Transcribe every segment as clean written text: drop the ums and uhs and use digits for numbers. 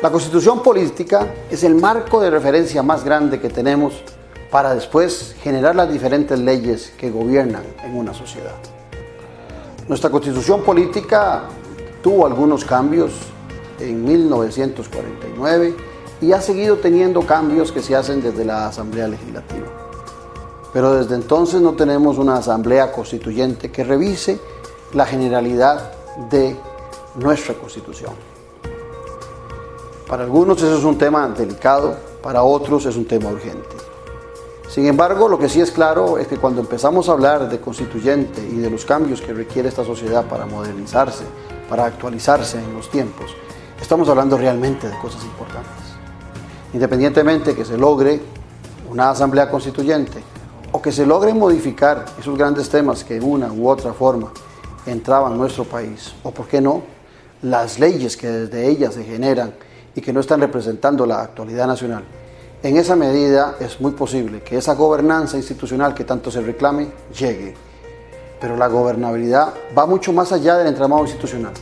La Constitución política es el marco de referencia más grande que tenemos para después generar las diferentes leyes que gobiernan en una sociedad. Nuestra Constitución política tuvo algunos cambios en 1949 y ha seguido teniendo cambios que se hacen desde la Asamblea Legislativa. Pero desde entonces no tenemos una Asamblea Constituyente que revise la generalidad de nuestra Constitución. Para algunos eso es un tema delicado, para otros es un tema urgente. Sin embargo, lo que sí es claro es que cuando empezamos a hablar de constituyente y de los cambios que requiere esta sociedad para modernizarse, para actualizarse en los tiempos, estamos hablando realmente de cosas importantes. Independientemente que se logre una asamblea constituyente o que se logre modificar esos grandes temas que en una u otra forma entraban en nuestro país, o por qué no, las leyes que desde ellas se generan y que no están representando la actualidad nacional, en esa medida es muy posible que esa gobernanza institucional que tanto se reclame llegue. Pero la gobernabilidad va mucho más allá del entramado institucional.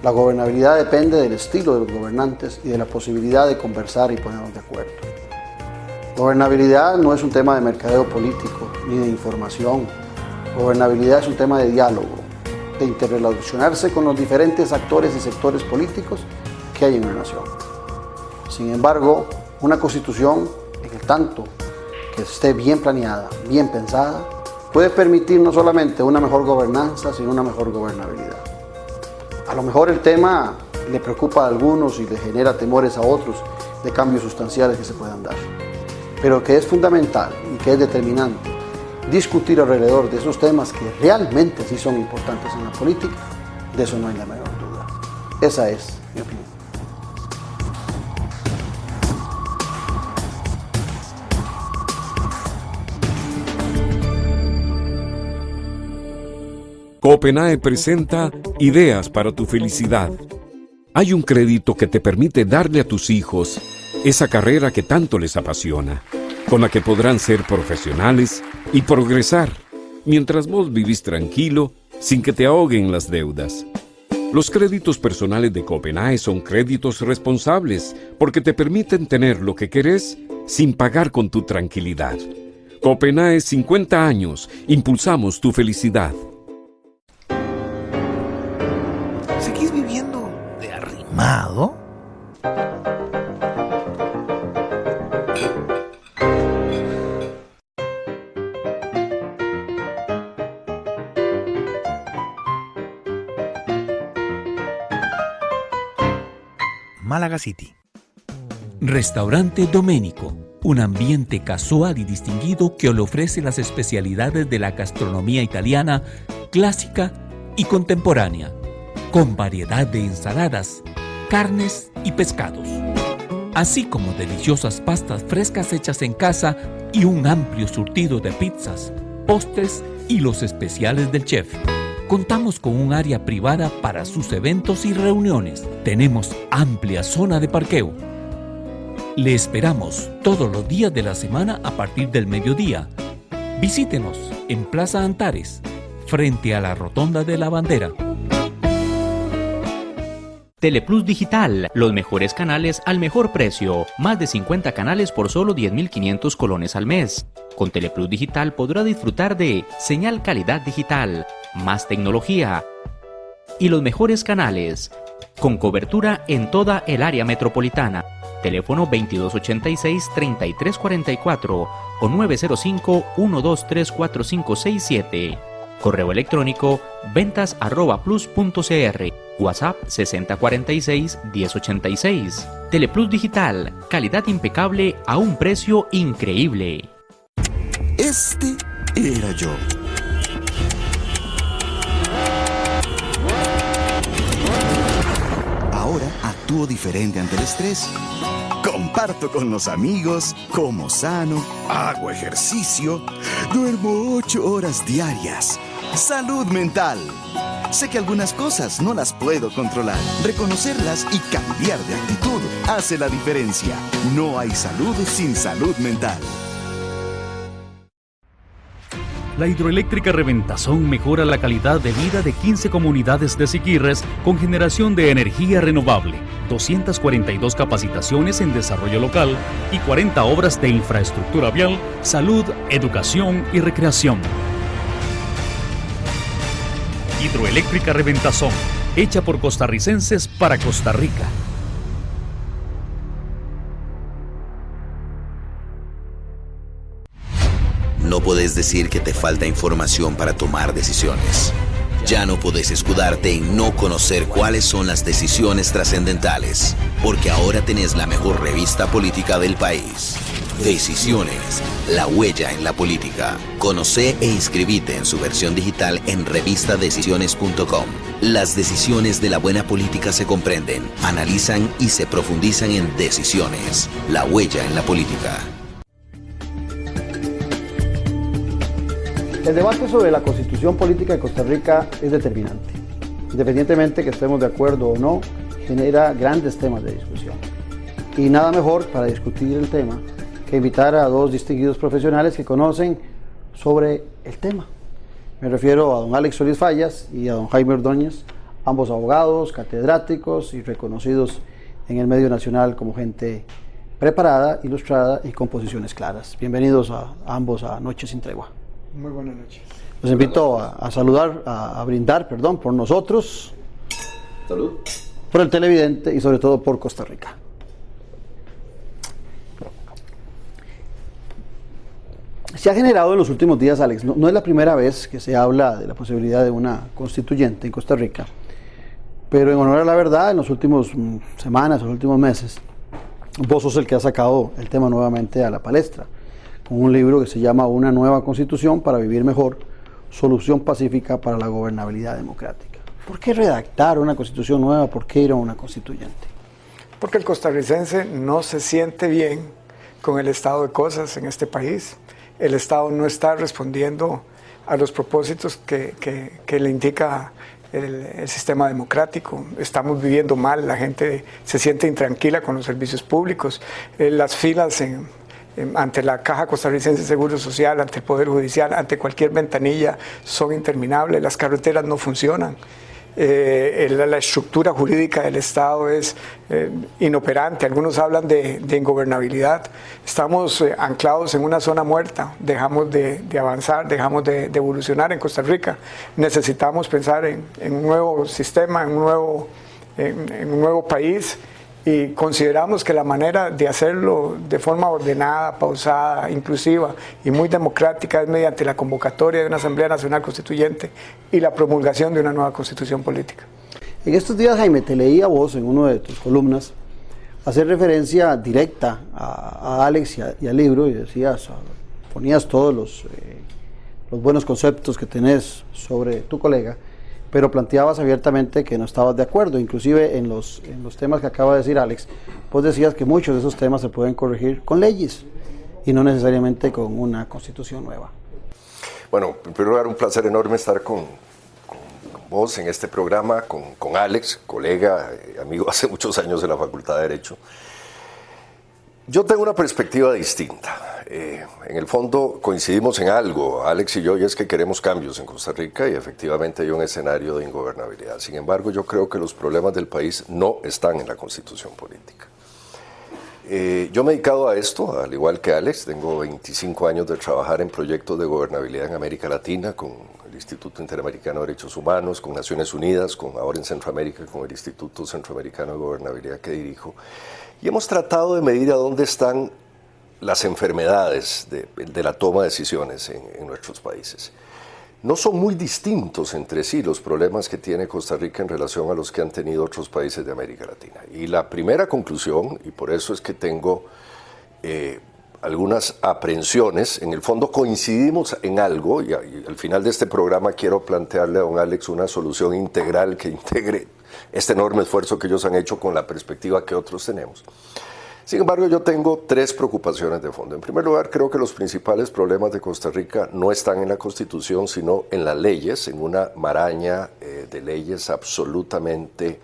La gobernabilidad depende del estilo de los gobernantes y de la posibilidad de conversar y ponernos de acuerdo. Gobernabilidad no es un tema de mercadeo político ni de información. Gobernabilidad es un tema de diálogo, de interrelacionarse con los diferentes actores y sectores políticos que hay en una nación. Sin embargo, una constitución, en el tanto que esté bien planeada, bien pensada, puede permitir no solamente una mejor gobernanza, sino una mejor gobernabilidad. A lo mejor el tema le preocupa a algunos y le genera temores a otros de cambios sustanciales que se puedan dar, pero que es fundamental y que es determinante discutir alrededor de esos temas que realmente sí son importantes en la política, de eso no hay la menor duda. Esa es mi opinión. Copenae presenta Ideas para tu felicidad. Hay un crédito que te permite darle a tus hijos esa carrera que tanto les apasiona, con la que podrán ser profesionales y progresar, mientras vos vivís tranquilo, sin que te ahoguen las deudas. Los créditos personales de Copenae son créditos responsables, porque te permiten tener lo que querés sin pagar con tu tranquilidad. Copenae 50 años, impulsamos tu felicidad. ¿Seguís viviendo de arrimado? Málaga City. Restaurante Domenico, un ambiente casual y distinguido que le ofrece las especialidades de la gastronomía italiana, clásica y contemporánea, con variedad de ensaladas, carnes y pescados, así como deliciosas pastas frescas hechas en casa y un amplio surtido de pizzas, postres y los especiales del chef. Contamos con un área privada para sus eventos y reuniones. Tenemos amplia zona de parqueo. Le esperamos todos los días de la semana a partir del mediodía. Visítenos en Plaza Antares, frente a la Rotonda de la Bandera. Teleplus Digital, los mejores canales al mejor precio. Más de 50 canales por solo 10.500 colones al mes. Con Teleplus Digital podrá disfrutar de señal calidad digital, más tecnología y los mejores canales, con cobertura en toda el área metropolitana. Teléfono 2286-3344 o 905-1234567. Correo electrónico ventas@plus.cr. WhatsApp 6046-1086. Teleplus Digital, calidad impecable a un precio increíble. Este era yo. Ahora actúo diferente ante el estrés. Comparto con los amigos, como sano, hago ejercicio, duermo 8 horas diarias. Salud mental. Sé que algunas cosas no las puedo controlar. Reconocerlas y cambiar de actitud hace la diferencia. No hay salud sin salud mental. La hidroeléctrica Reventazón mejora la calidad de vida de 15 comunidades de Siquirres con generación de energía renovable, 242 capacitaciones en desarrollo local y 40 obras de infraestructura vial, salud, educación y recreación. Hidroeléctrica Reventazón, hecha por costarricenses para Costa Rica. No podés decir que te falta información para tomar decisiones. Ya no podés escudarte en no conocer cuáles son las decisiones trascendentales, porque ahora tenés la mejor revista política del país. Decisiones, la huella en la política. Conoce e inscribite en su versión digital en revistadecisiones.com. Las decisiones de la buena política se comprenden, analizan y se profundizan en Decisiones, la huella en la política. El debate sobre la constitución política de Costa Rica es determinante. Independientemente que estemos de acuerdo o no, genera grandes temas de discusión. Y nada mejor para discutir el tema que invitar a dos distinguidos profesionales que conocen sobre el tema. Me refiero a don Alex Solís Fallas y a don Jaime Ordóñez, ambos abogados, catedráticos y reconocidos en el medio nacional como gente preparada, ilustrada y con posiciones claras. Bienvenidos a ambos a Noche Sin Tregua. Muy buenas noches. Los invito a saludar, a brindar, perdón, por nosotros. Salud. Por el televidente y sobre todo por Costa Rica. Se ha generado en los últimos días, Alex, no es la primera vez que se habla de la posibilidad de una constituyente en Costa Rica, pero en honor a la verdad, en las últimas semanas, en los últimos meses, vos sos el que ha sacado el tema nuevamente a la palestra, con un libro que se llama Una nueva constitución para vivir mejor, solución pacífica para la gobernabilidad democrática. ¿Por qué redactar una constitución nueva? ¿Por qué ir a una constituyente? Porque el costarricense no se siente bien con el estado de cosas en este país. El Estado no está respondiendo a los propósitos que le indica el sistema democrático. Estamos viviendo mal, la gente se siente intranquila con los servicios públicos, las filas ante la Caja Costarricense de Seguro Social, ante el Poder Judicial, ante cualquier ventanilla son interminables, las carreteras no funcionan. La estructura jurídica del Estado es inoperante, algunos hablan de ingobernabilidad. Estamos anclados en una zona muerta, dejamos de avanzar, dejamos de evolucionar en Costa Rica. Necesitamos pensar en un nuevo sistema, en un nuevo país, y consideramos que la manera de hacerlo de forma ordenada, pausada, inclusiva y muy democrática es mediante la convocatoria de una Asamblea Nacional Constituyente y la promulgación de una nueva constitución política. En estos días, Jaime, te leí a vos en una de tus columnas hacer referencia directa a Alex y al libro, y decías, ponías todos los buenos conceptos que tenés sobre tu colega, pero planteabas abiertamente que no estabas de acuerdo, inclusive en los temas que acaba de decir Alex. Vos decías que muchos de esos temas se pueden corregir con leyes y no necesariamente con una constitución nueva. Bueno, en primer lugar, un placer enorme estar con vos en este programa, con Alex, colega, amigo hace muchos años de la Facultad de Derecho. Yo tengo una perspectiva distinta. En el fondo coincidimos en algo, Alex y yo, y es que queremos cambios en Costa Rica y efectivamente hay un escenario de ingobernabilidad. Sin embargo, yo creo que los problemas del país no están en la constitución política. Yo me he dedicado a esto, al igual que Alex, tengo 25 años de trabajar en proyectos de gobernabilidad en América Latina, con el Instituto Interamericano de Derechos Humanos, con Naciones Unidas, ahora en Centroamérica, con el Instituto Centroamericano de Gobernabilidad que dirijo. Y hemos tratado de medir a dónde están las enfermedades de la toma de decisiones en nuestros países. No son muy distintos entre sí los problemas que tiene Costa Rica en relación a los que han tenido otros países de América Latina. Y la primera conclusión, y por eso es que tengo algunas aprehensiones, en el fondo coincidimos en algo, y al final de este programa quiero plantearle a don Alex una solución integral que integre este enorme esfuerzo que ellos han hecho con la perspectiva que otros tenemos. Sin embargo, yo tengo tres preocupaciones de fondo. En primer lugar, creo que los principales problemas de Costa Rica no están en la Constitución, sino en las leyes, en una maraña de leyes absolutamente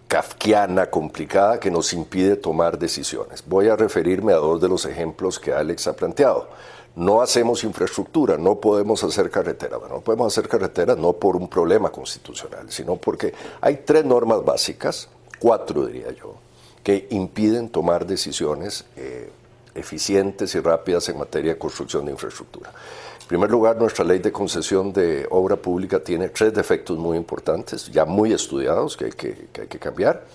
kafkiana, complicada, que nos impide tomar decisiones. Voy a referirme a dos de los ejemplos que Alex ha planteado. no hacemos infraestructura, no podemos hacer carreteras. Bueno, no podemos hacer carreteras no por un problema constitucional, sino porque hay 3 normas básicas, 4 diría yo, que impiden tomar decisiones eficientes y rápidas en materia de construcción de infraestructura. En primer lugar, nuestra ley de concesión de obra pública tiene 3 defectos muy importantes, ya muy estudiados, que hay que cambiar.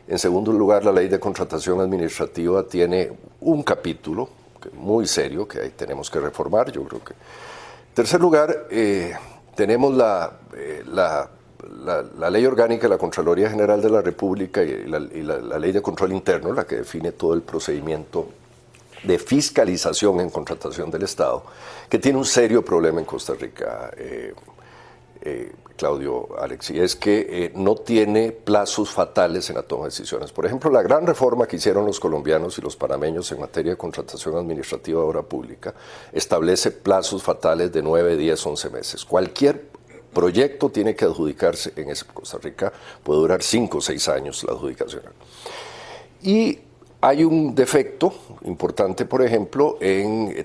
En segundo lugar, la ley de contratación administrativa tiene un capítulo muy serio que ahí tenemos que reformar, yo creo que. En tercer lugar, tenemos la ley orgánica de la Contraloría General de la República y la ley de control interno, la que define todo el procedimiento de fiscalización en contratación del Estado, que tiene un serio problema en Costa Rica, Claudio, Alex, y es que no tiene plazos fatales en la toma de decisiones. Por ejemplo, la gran reforma que hicieron los colombianos y los panameños en materia de contratación administrativa de obra pública establece plazos fatales de 9, 10, 11 meses. Cualquier proyecto tiene que adjudicarse en Costa Rica, puede durar 5 o 6 años la adjudicación. Y hay un defecto importante, por ejemplo,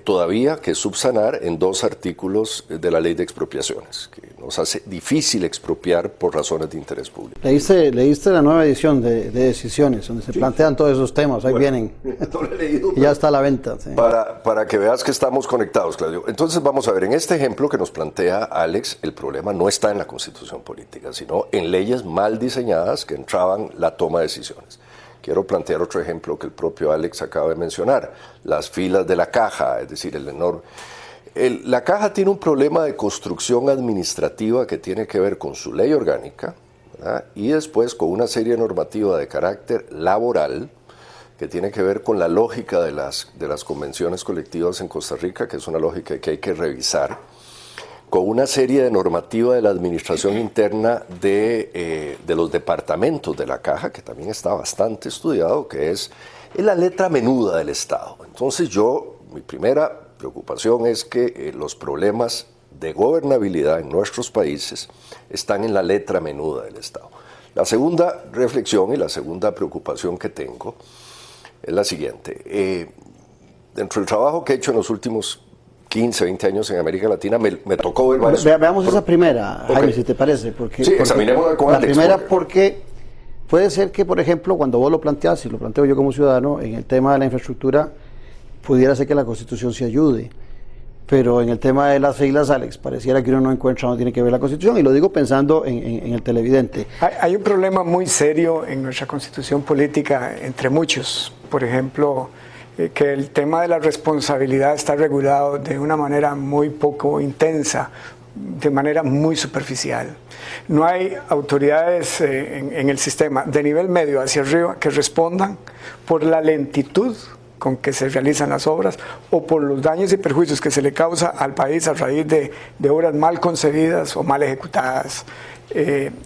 todavía que subsanar en 2 artículos de la ley de expropiaciones, que nos hace difícil expropiar por razones de interés público. Leíste la nueva edición de Decisiones, donde se plantean todos esos temas, ahí vienen. No lo he leído, y ya está a la venta. Sí. Para que veas que estamos conectados, Claudio. Entonces vamos a ver, en este ejemplo que nos plantea Alex, el problema no está en la Constitución política, sino en leyes mal diseñadas que entraban la toma de decisiones. Quiero plantear otro ejemplo que el propio Alex acaba de mencionar, las filas de la caja, es decir, el enorme. La caja tiene un problema de construcción administrativa que tiene que ver con su ley orgánica, ¿verdad? Y después con una serie normativa de carácter laboral que tiene que ver con la lógica de las convenciones colectivas en Costa Rica, que es una lógica que hay que revisar, con una serie de normativa de la administración interna de los departamentos de la caja, que también está bastante estudiado, que es la letra menuda del Estado. Entonces mi primera preocupación es que los problemas de gobernabilidad en nuestros países están en la letra menuda del Estado. La segunda reflexión y la segunda preocupación que tengo es la siguiente. Dentro del trabajo que he hecho en los últimos 15, 20 años en América Latina, me tocó ver varios. Veamos esa primera, Jaime, si te parece. Sí, examinémosla con Alex. La primera porque puede ser que, por ejemplo, cuando vos lo planteas, y lo planteo yo como ciudadano, en el tema de la infraestructura, pudiera ser que la Constitución se ayude. Pero en el tema de las filas, Alex, pareciera que uno no encuentra donde tiene que ver la Constitución, y lo digo pensando en el televidente. Hay un problema muy serio en nuestra Constitución política, entre muchos. Por ejemplo, que el tema de la responsabilidad está regulado de una manera muy poco intensa, de manera muy superficial. No hay autoridades en el sistema de nivel medio hacia arriba que respondan por la lentitud con que se realizan las obras o por los daños y perjuicios que se le causa al país a raíz de obras mal concebidas o mal ejecutadas.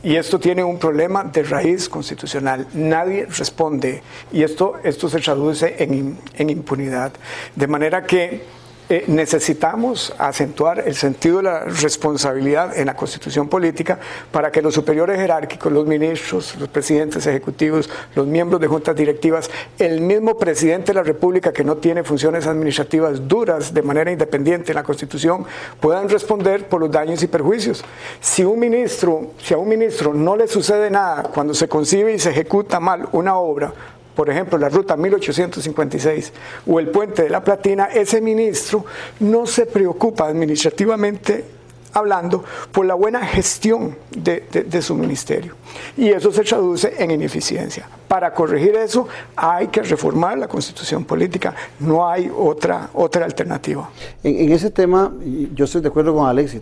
Y esto tiene un problema de raíz constitucional. Nadie responde y esto se traduce en impunidad. De manera que necesitamos acentuar el sentido de la responsabilidad en la Constitución política para que los superiores jerárquicos, los ministros, los presidentes ejecutivos, los miembros de juntas directivas, el mismo presidente de la República que no tiene funciones administrativas duras de manera independiente en la Constitución, puedan responder por los daños y perjuicios. Si a un ministro no le sucede nada cuando se concibe y se ejecuta mal una obra, por ejemplo, la ruta 1856 o el puente de la Platina, ese ministro no se preocupa administrativamente hablando por la buena gestión de su ministerio. Y eso se traduce en ineficiencia. Para corregir eso hay que reformar la Constitución política, no hay otra alternativa. En ese tema, yo estoy de acuerdo con Alex y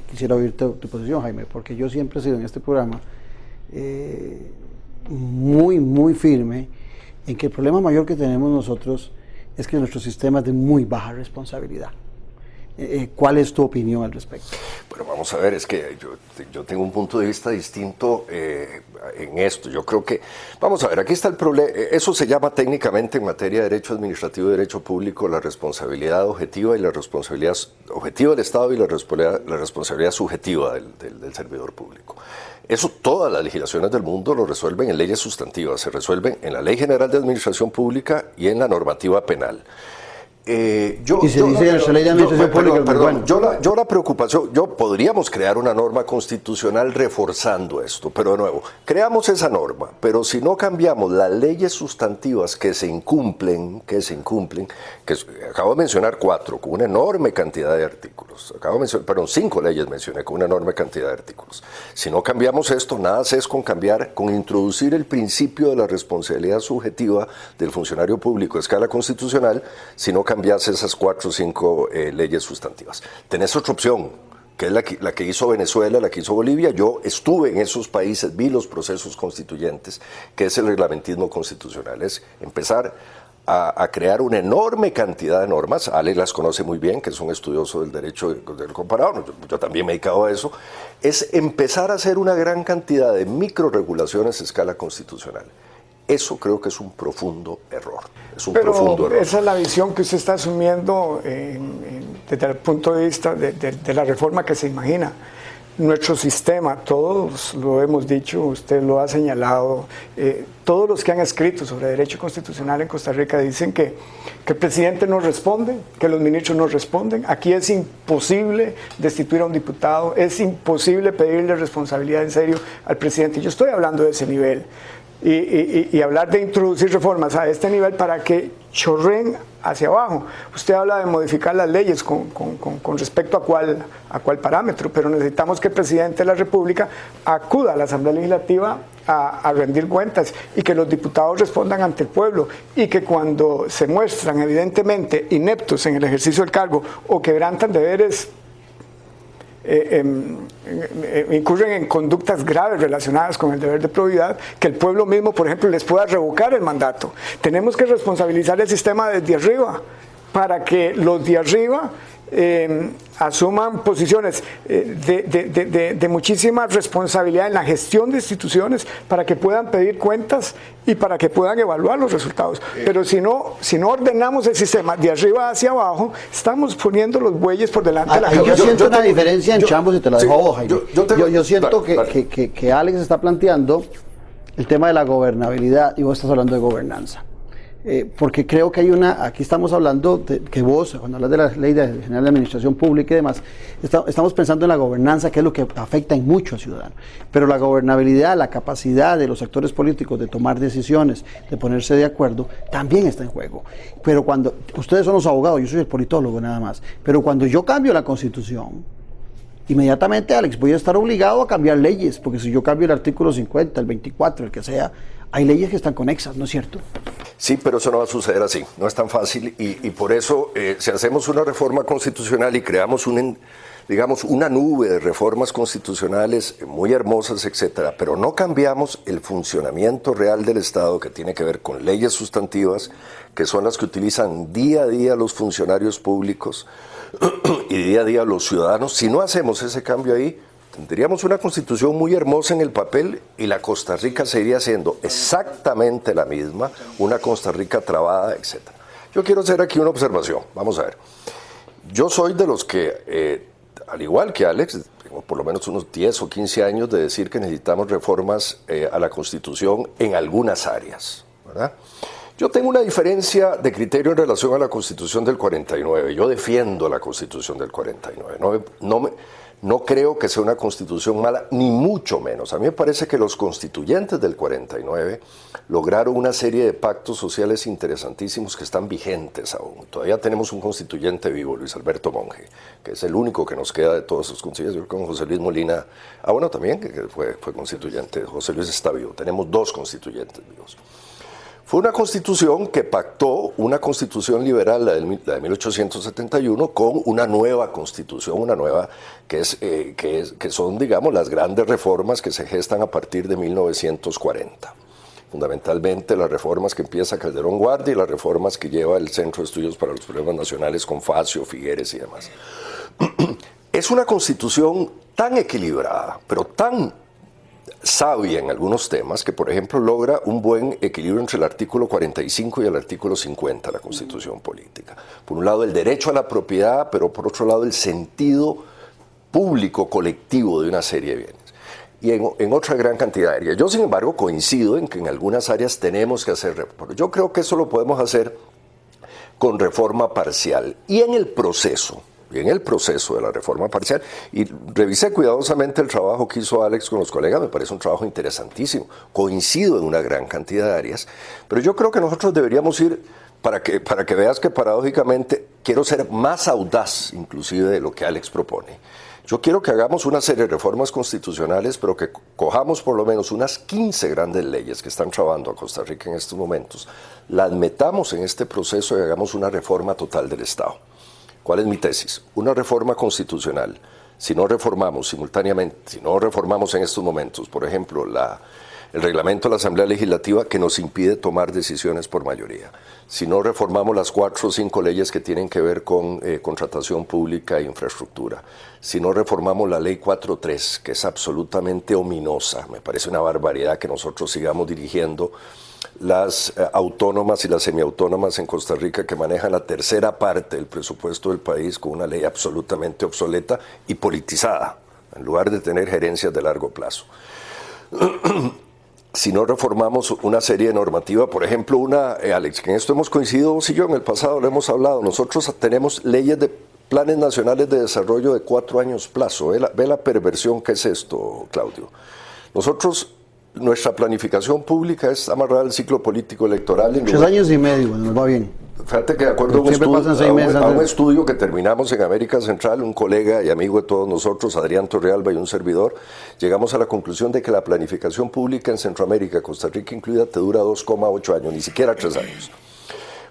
quisiera oír tu posición, Jaime, porque yo siempre he sido en este programa muy firme en que el problema mayor que tenemos nosotros es que nuestro sistema es de muy baja responsabilidad. ¿Cuál es tu opinión al respecto? Bueno, vamos a ver, es que yo tengo un punto de vista distinto en esto. Yo creo que, vamos a ver, aquí está el problema. Eso se llama técnicamente en materia de derecho administrativo y derecho público la responsabilidad objetiva y la responsabilidad objetiva del Estado y la responsabilidad subjetiva del servidor público. Eso todas las legislaciones del mundo lo resuelven en leyes sustantivas, se resuelven en la Ley General de Administración Pública y en la normativa penal. y se dice en la ley de administración pública. Yo la preocupación, podríamos crear una norma constitucional reforzando esto, pero de nuevo, creamos esa norma, pero si no cambiamos las leyes sustantivas que se incumplen, que acabo de mencionar 4, con una enorme cantidad de artículos, 5 leyes mencioné, con una enorme cantidad de artículos. Si no cambiamos esto, nada se es con introducir el principio de la responsabilidad subjetiva del funcionario público a escala constitucional, si no cambias esas 4 o 5 leyes sustantivas. Tenés otra opción, que es la que hizo Venezuela, la que hizo Bolivia. Yo estuve en esos países, vi los procesos constituyentes, que es el reglamentismo constitucional. Es empezar a crear una enorme cantidad de normas. Ale las conoce muy bien, que es un estudioso del derecho del comparado, yo también me he dedicado a eso. Es empezar a hacer una gran cantidad de microregulaciones a escala constitucional. Eso creo que es un profundo error. Pero esa es la visión que usted está asumiendo desde el punto de vista de la reforma que se imagina. Nuestro sistema, todos lo hemos dicho, usted lo ha señalado, todos los que han escrito sobre derecho constitucional en Costa Rica dicen que el presidente no responde, que los ministros no responden. Aquí es imposible destituir a un diputado, es imposible pedirle responsabilidad en serio al presidente. Yo estoy hablando de ese nivel. Y hablar de introducir reformas a este nivel para que chorren hacia abajo. Usted habla de modificar las leyes con respecto a cuál parámetro, pero necesitamos que el presidente de la República acuda a la Asamblea Legislativa a rendir cuentas y que los diputados respondan ante el pueblo, y que cuando se muestran evidentemente ineptos en el ejercicio del cargo o quebrantan deberes, incurren en conductas graves relacionadas con el deber de probidad, que el pueblo mismo, por ejemplo, les pueda revocar el mandato. Tenemos que responsabilizar el sistema desde arriba para que los de arriba asuman posiciones de muchísima responsabilidad en la gestión de instituciones, para que puedan pedir cuentas y para que puedan evaluar los resultados. Pero si no ordenamos el sistema de arriba hacia abajo, estamos poniendo los bueyes por delante de la cabeza. Yo siento una diferencia en Chambos, y te la dejo a vos, Jaime. Yo siento que Alex está planteando el tema de la gobernabilidad y vos estás hablando de gobernanza. Porque creo que aquí estamos hablando de que vos, cuando hablas de la Ley General de Administración Pública y demás, estamos pensando en la gobernanza, que es lo que afecta en mucho al ciudadano. Pero la gobernabilidad, la capacidad de los actores políticos de tomar decisiones, de ponerse de acuerdo, también está en juego. Pero cuando, ustedes son los abogados, yo soy el politólogo nada más, pero cuando yo cambio la Constitución, inmediatamente, Alex, voy a estar obligado a cambiar leyes, porque si yo cambio el artículo 50, el 24, el que sea, hay leyes que están conexas, ¿no es cierto? Sí, pero eso no va a suceder así, no es tan fácil, y por eso si hacemos una reforma constitucional y creamos una nube de reformas constitucionales muy hermosas, etcétera, pero no cambiamos el funcionamiento real del Estado, que tiene que ver con leyes sustantivas, que son las que utilizan día a día los funcionarios públicos y día a día los ciudadanos. Si no hacemos ese cambio ahí, tendríamos una constitución muy hermosa en el papel y la Costa Rica seguiría siendo exactamente la misma, una Costa Rica trabada, etc. Yo quiero hacer aquí una observación, vamos a ver. Yo soy de los que, al igual que Alex, tengo por lo menos unos 10 o 15 años de decir que necesitamos reformas a la Constitución en algunas áreas, ¿verdad? Yo tengo una diferencia de criterio en relación a la Constitución del 49. Yo defiendo la Constitución del 49. No creo que sea una constitución mala, ni mucho menos. A mí me parece que los constituyentes del 49 lograron una serie de pactos sociales interesantísimos que están vigentes aún. Todavía tenemos un constituyente vivo, Luis Alberto Monge, que es el único que nos queda de todos esos constituyentes. Yo creo que con José Luis Molina, bueno, también que fue constituyente. José Luis está vivo. Tenemos 2 constituyentes vivos. Fue una constitución que pactó una constitución liberal, la de 1871, con una nueva constitución, que son, digamos, las grandes reformas que se gestan a partir de 1940. Fundamentalmente las reformas que empieza Calderón Guardia y las reformas que lleva el Centro de Estudios para los Problemas Nacionales con Facio, Figueres y demás. Es una constitución tan equilibrada, pero tan sabia en algunos temas, que por ejemplo logra un buen equilibrio entre el artículo 45 y el artículo 50 de la Constitución Política. Por un lado el derecho a la propiedad, pero por otro lado el sentido público colectivo de una serie de bienes. Y en otra gran cantidad de áreas. Yo, sin embargo, coincido en que en algunas áreas tenemos que hacer reformas. Yo creo que eso lo podemos hacer con reforma parcial. Y en el proceso de la reforma parcial, y revisé cuidadosamente el trabajo que hizo Alex con los colegas, me parece un trabajo interesantísimo, coincido en una gran cantidad de áreas, pero yo creo que nosotros deberíamos ir, para que veas que paradójicamente quiero ser más audaz inclusive de lo que Alex propone. Yo quiero que hagamos una serie de reformas constitucionales, pero que cojamos por lo menos unas 15 grandes leyes que están trabando a Costa Rica en estos momentos, las metamos en este proceso y hagamos una reforma total del Estado. ¿Cuál es mi tesis? Una reforma constitucional. Si no reformamos simultáneamente, si no reformamos en estos momentos, por ejemplo, el reglamento de la Asamblea Legislativa que nos impide tomar decisiones por mayoría, si no reformamos las 4 o 5 leyes que tienen que ver con contratación pública e infraestructura, si no reformamos la ley 4.3, que es absolutamente ominosa, me parece una barbaridad que nosotros sigamos dirigiendo las autónomas y las semiautónomas en Costa Rica que manejan la tercera parte del presupuesto del país con una ley absolutamente obsoleta y politizada, en lugar de tener gerencias de largo plazo. Si no reformamos una serie de normativa, por ejemplo, Alex, que en esto hemos coincidido vos y yo, en el pasado lo hemos hablado, nosotros tenemos leyes de planes nacionales de desarrollo de 4 años plazo. Ve la perversión que es esto, Claudio. Nuestra planificación pública es amarrada al ciclo político electoral. 3 años y medio, nos va bien. Fíjate que de acuerdo a un estudio que terminamos en América Central, un colega y amigo de todos nosotros, Adrián Torrealba y un servidor, llegamos a la conclusión de que la planificación pública en Centroamérica, Costa Rica incluida, te dura 2,8 años, ni siquiera 3 años.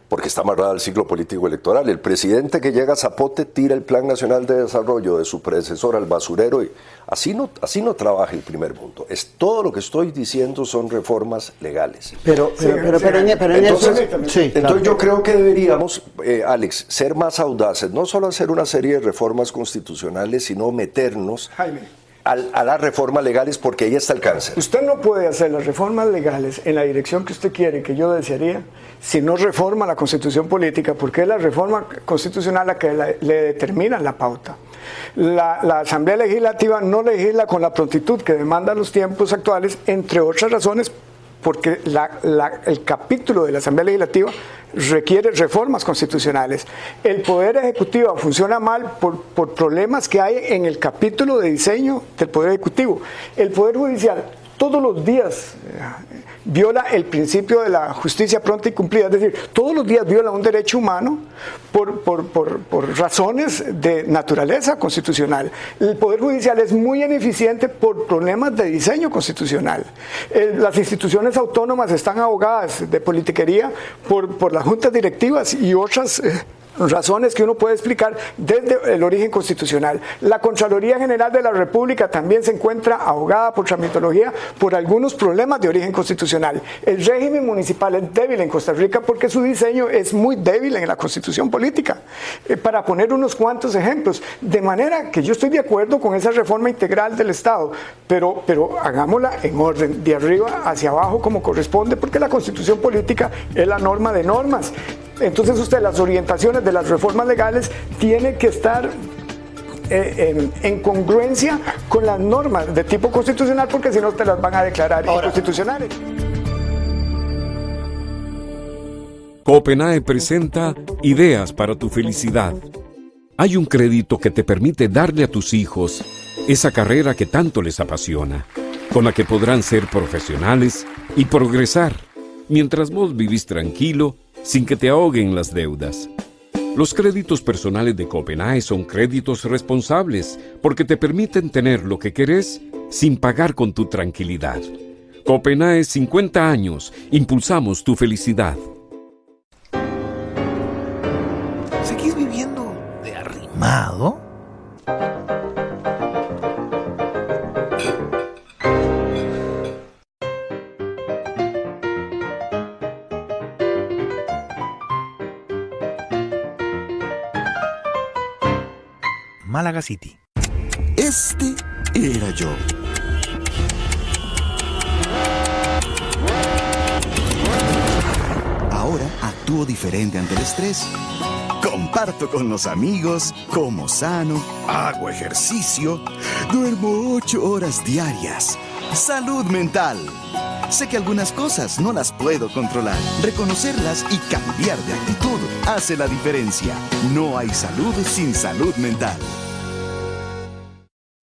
Porque está amarrada al ciclo político electoral. El presidente que llega a Zapote tira el Plan Nacional de Desarrollo de su predecesor al basurero y así no trabaja el primer mundo. Todo lo que estoy diciendo son reformas legales. Entonces yo creo que deberíamos, Alex, ser más audaces, no solo hacer una serie de reformas constitucionales, sino meternos a las reformas legales, porque ahí está el cáncer. Usted no puede hacer las reformas legales en la dirección que usted quiere, que yo desearía, si no reforma la Constitución política, porque es la reforma constitucional la que le determina la pauta. La Asamblea Legislativa no legisla con la prontitud que demandan los tiempos actuales, entre otras razones, porque el capítulo de la Asamblea Legislativa requiere reformas constitucionales. El Poder Ejecutivo funciona mal por problemas que hay en el capítulo de diseño del Poder Ejecutivo. El Poder Judicial todos los días viola el principio de la justicia pronta y cumplida, es decir, todos los días viola un derecho humano por razones de naturaleza constitucional. El Poder Judicial es muy ineficiente por problemas de diseño constitucional. Las instituciones autónomas están ahogadas de politiquería por las juntas directivas y otras razones que uno puede explicar desde el origen constitucional. La Contraloría General de la República también se encuentra ahogada por tramitología por algunos problemas de origen constitucional. El régimen municipal es débil en Costa Rica porque su diseño es muy débil en la constitución política. Para poner unos cuantos ejemplos, de manera que yo estoy de acuerdo con esa reforma integral del Estado, pero hagámosla en orden, de arriba hacia abajo como corresponde, porque la constitución política es la norma de normas. Entonces las orientaciones de las reformas legales tienen que estar en congruencia con las normas de tipo constitucional, porque si no te las van a declarar inconstitucionales. Copenae presenta Ideas para tu felicidad. Hay un crédito que te permite darle a tus hijos esa carrera que tanto les apasiona, con la que podrán ser profesionales y progresar, mientras vos vivís tranquilo, sin que te ahoguen las deudas. Los créditos personales de Copenae son créditos responsables porque te permiten tener lo que querés sin pagar con tu tranquilidad. Copenae, 50 años, impulsamos tu felicidad. ¿Seguís viviendo de arrimado? Málaga City. Este era yo. Ahora actúo diferente ante el estrés. Comparto con los amigos, como sano, hago ejercicio, duermo 8 horas diarias. Salud mental. Sé que algunas cosas no las puedo controlar. Reconocerlas y cambiar de actitud hace la diferencia. No hay salud sin salud mental.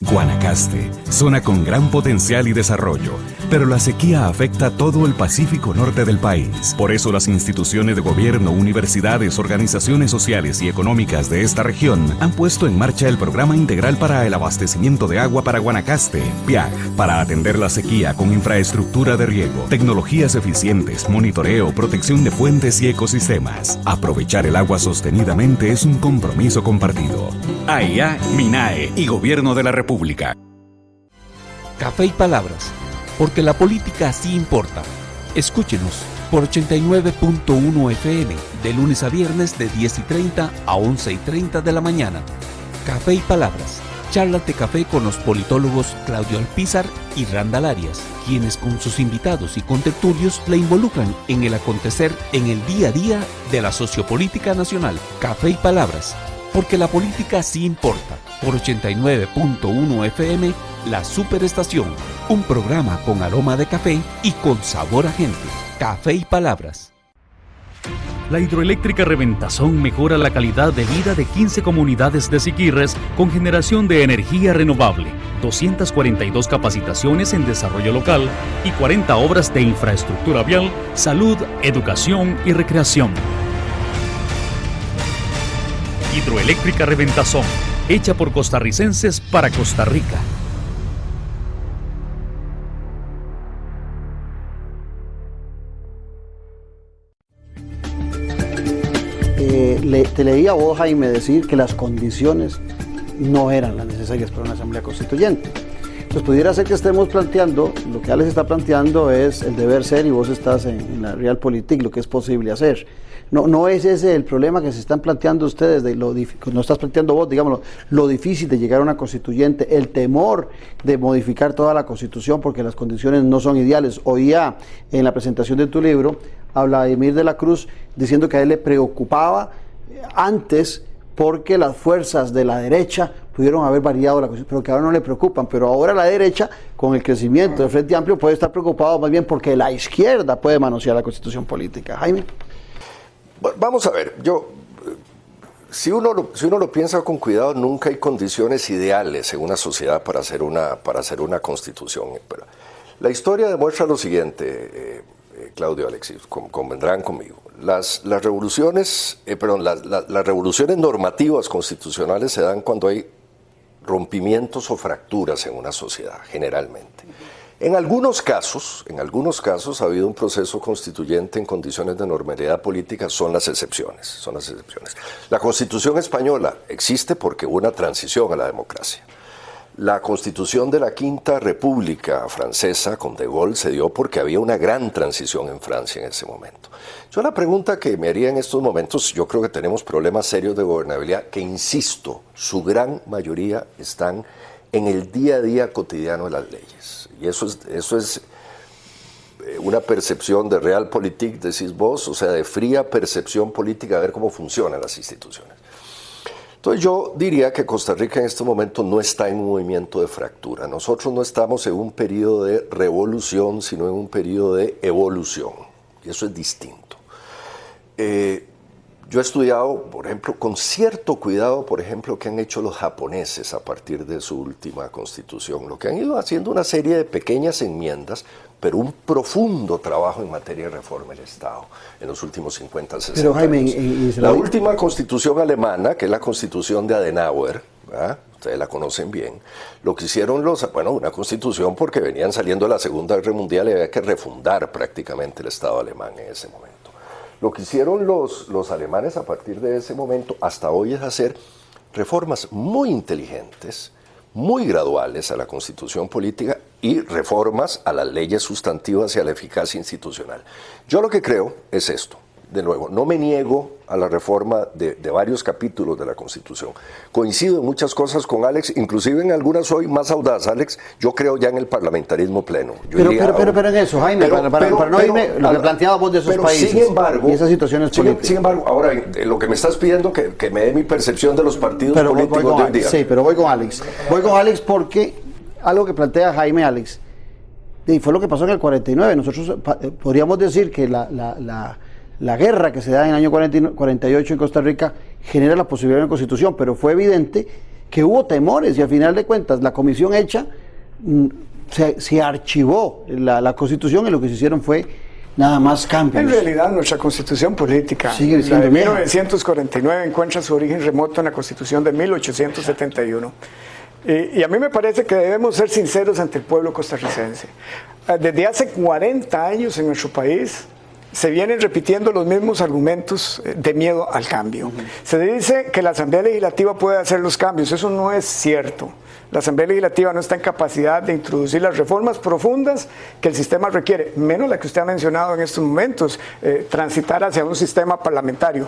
Guanacaste, zona con gran potencial y desarrollo, pero la sequía afecta a todo el Pacífico Norte del país. Por eso las instituciones de gobierno, universidades, organizaciones sociales y económicas de esta región han puesto en marcha el Programa Integral para el Abastecimiento de Agua para Guanacaste, PIAG, para atender la sequía con infraestructura de riego, tecnologías eficientes, monitoreo, protección de fuentes y ecosistemas. Aprovechar el agua sostenidamente es un compromiso compartido. AIA, MINAE y Gobierno de la República. Café y Palabras, porque la política sí importa. Escúchenos por 89.1 FM, de lunes a viernes de 10:30 a 11:30 de la mañana. Café y Palabras, charlas de café con los politólogos Claudio Alpizar y Randall Arias, quienes con sus invitados y contertulios le involucran en el acontecer en el día a día de la sociopolítica nacional. Café y Palabras, porque la política sí importa. Por 89.1 FM, La Superestación, un programa con aroma de café y con sabor a gente. Café y Palabras. La hidroeléctrica Reventazón mejora la calidad de vida de 15 comunidades de Siquirres con generación de energía renovable, 242 capacitaciones en desarrollo local y 40 obras de infraestructura vial, salud, educación y recreación. Hidroeléctrica Reventazón, hecha por costarricenses para Costa Rica. Te leí a vos, Jaime, decir que las condiciones no eran las necesarias para una asamblea constituyente. Pues pudiera ser que estemos planteando, lo que Alex está planteando es el deber ser y vos estás en la realpolitik, lo que es posible hacer. No es ese el problema que se están planteando ustedes, no estás planteando vos, digámoslo, lo difícil de llegar a una constituyente, el temor de modificar toda la constitución porque las condiciones no son ideales. Oía en la presentación de tu libro a Vladimir de la Cruz diciendo que a él le preocupaba antes porque las fuerzas de la derecha pudieron haber variado la constitución, pero que ahora no le preocupan. Pero ahora la derecha, con el crecimiento del Frente Amplio, puede estar preocupado más bien porque la izquierda puede manosear la constitución política. Jaime. Vamos a ver, si uno lo piensa con cuidado, nunca hay condiciones ideales en una sociedad para hacer una constitución. Pero la historia demuestra lo siguiente, Claudio, Alexis, convendrán conmigo. Las revoluciones normativas constitucionales se dan cuando hay rompimientos o fracturas en una sociedad, generalmente. En algunos casos ha habido un proceso constituyente en condiciones de normalidad política, son las excepciones. La Constitución española existe porque hubo una transición a la democracia. La Constitución de la Quinta República Francesa con De Gaulle se dio porque había una gran transición en Francia en ese momento. Yo la pregunta que me haría en estos momentos, yo creo que tenemos problemas serios de gobernabilidad que, insisto, su gran mayoría están en el día a día cotidiano de las leyes. Y eso es una percepción de realpolitik, decís vos, o sea, de fría percepción política, de ver cómo funcionan las instituciones. Entonces yo diría que Costa Rica en este momento no está en un movimiento de fractura. Nosotros no estamos en un periodo de revolución, sino en un periodo de evolución. Y eso es distinto. Yo he estudiado, por ejemplo, con cierto cuidado, por ejemplo, que han hecho los japoneses a partir de su última constitución. Lo que han ido haciendo una serie de pequeñas enmiendas, pero un profundo trabajo en materia de reforma del Estado en los últimos 50, 60 pero, Jaime, años. La última constitución alemana, que es la constitución de Adenauer, ¿verdad? Ustedes la conocen bien, lo que hicieron una constitución porque venían saliendo de la Segunda Guerra Mundial y había que refundar prácticamente el Estado alemán en ese momento. Lo que hicieron los alemanes a partir de ese momento hasta hoy es hacer reformas muy inteligentes, muy graduales a la constitución política y reformas a las leyes sustantivas y a la eficacia institucional. Yo lo que creo es esto. De nuevo, no me niego a la reforma de varios capítulos de la Constitución. Coincido en muchas cosas con Alex, inclusive en algunas soy más audaz, Alex. Yo creo ya en el parlamentarismo pleno. Pero en eso, Jaime, para no irme lo que planteábamos de esos países, sin embargo, y esas situaciones políticas. Sin embargo, ahora, lo que me estás pidiendo, que me dé mi percepción de los partidos políticos de hoy día. Sí, pero voy con Alex. Voy con Alex porque algo que plantea Jaime, Alex, Y fue lo que pasó en el 49. Nosotros podríamos decir que la guerra que se da en el año 48 en Costa Rica genera la posibilidad de una constitución, pero fue evidente que hubo temores y al final de cuentas la comisión hecha se archivó la constitución y lo que se hicieron fue nada más cambios. En realidad nuestra constitución política, sigue la de 1949, encuentra su origen remoto en la constitución de 1871. Y a mí me parece que debemos ser sinceros ante el pueblo costarricense. Desde hace 40 años en nuestro país se vienen repitiendo los mismos argumentos de miedo al cambio. Se dice que la Asamblea Legislativa puede hacer los cambios. Eso no es cierto. La Asamblea Legislativa no está en capacidad de introducir las reformas profundas que el sistema requiere, menos la que usted ha mencionado en estos momentos, transitar hacia un sistema parlamentario.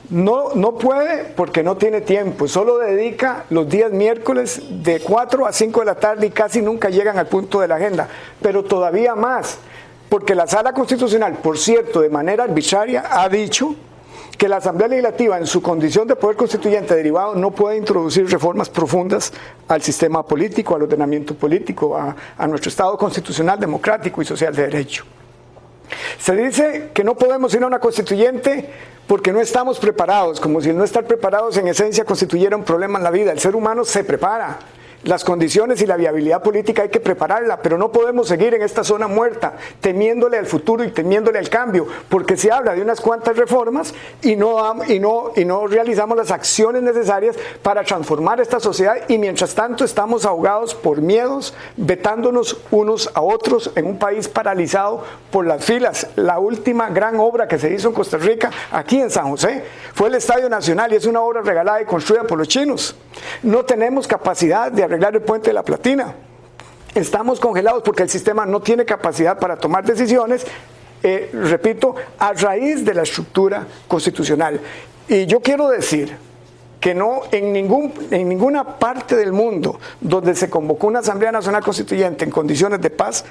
No puede porque no tiene tiempo, solo dedica los días miércoles de 4 a 5 de la tarde y casi nunca llegan al punto de la agenda, pero todavía más, porque la Sala Constitucional, por cierto, de manera arbitraria, ha dicho que la Asamblea Legislativa en su condición de poder constituyente derivado no puede introducir reformas profundas al sistema político, al ordenamiento político, a nuestro Estado constitucional, democrático y social de derecho. Se dice que no podemos ir a una constituyente porque no estamos preparados, como si el no estar preparados en esencia constituyera un problema en la vida. El ser humano se prepara. Las condiciones y la viabilidad política hay que prepararla, pero no podemos seguir en esta zona muerta, temiéndole al futuro y temiéndole al cambio, porque se habla de unas cuantas reformas y no realizamos las acciones necesarias para transformar esta sociedad, y mientras tanto estamos ahogados por miedos, vetándonos unos a otros en un país paralizado por las filas. La última gran obra que se hizo en Costa Rica, aquí en San José, fue el Estadio Nacional, y es una obra regalada y construida por los chinos. No tenemos capacidad de arreglar el puente de la Platina. Estamos congelados porque el sistema no tiene capacidad para tomar decisiones, repito, a raíz de la estructura constitucional. Y yo quiero decir que no en ninguna parte del mundo donde se convocó una Asamblea Nacional Constituyente en condiciones de paz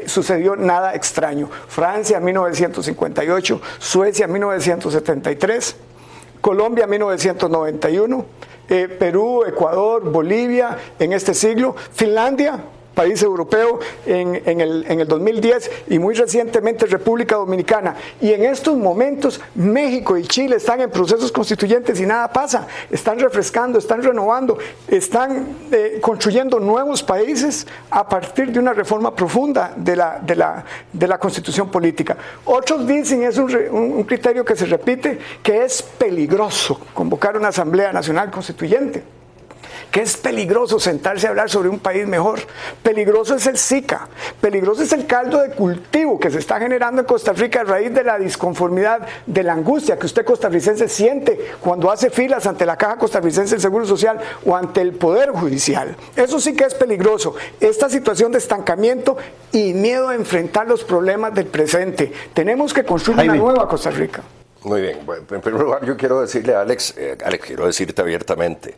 sucedió nada extraño. Francia en 1958, Suecia en 1973, Colombia en 1991, Perú, Ecuador, Bolivia en este siglo, Finlandia, país europeo, en el 2010, y muy recientemente República Dominicana. Y en estos momentos México y Chile están en procesos constituyentes y nada pasa. Están refrescando, están renovando, están construyendo nuevos países a partir de una reforma profunda de la constitución política. Otros dicen, es un criterio que se repite, que es peligroso convocar una Asamblea Nacional Constituyente, que es peligroso sentarse a hablar sobre un país mejor. Peligroso es el SICA, peligroso es el caldo de cultivo que se está generando en Costa Rica a raíz de la disconformidad, de la angustia que usted costarricense siente cuando hace filas ante la Caja Costarricense del Seguro Social o ante el Poder Judicial. Eso sí que es peligroso, esta situación de estancamiento y miedo a enfrentar los problemas del presente. Tenemos que construir una nueva Costa Rica. Muy bien, bueno, en primer lugar yo quiero decirle a Alex, quiero decirte abiertamente,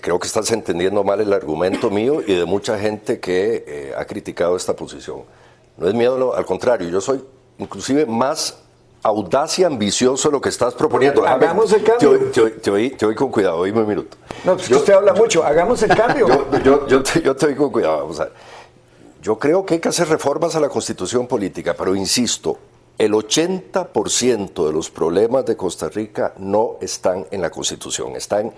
creo que estás entendiendo mal el argumento mío y de mucha gente que ha criticado esta posición. No es miedo, al contrario, yo soy inclusive más audaz y ambicioso de lo que estás proponiendo. Hagamos el cambio. Te oí con cuidado, oíme un minuto. No, pues usted habla mucho, hagamos el cambio. Yo te oí con cuidado, vamos a ver. Yo creo que hay que hacer reformas a la Constitución política, pero insisto, el 80% de los problemas de Costa Rica no están en la Constitución, están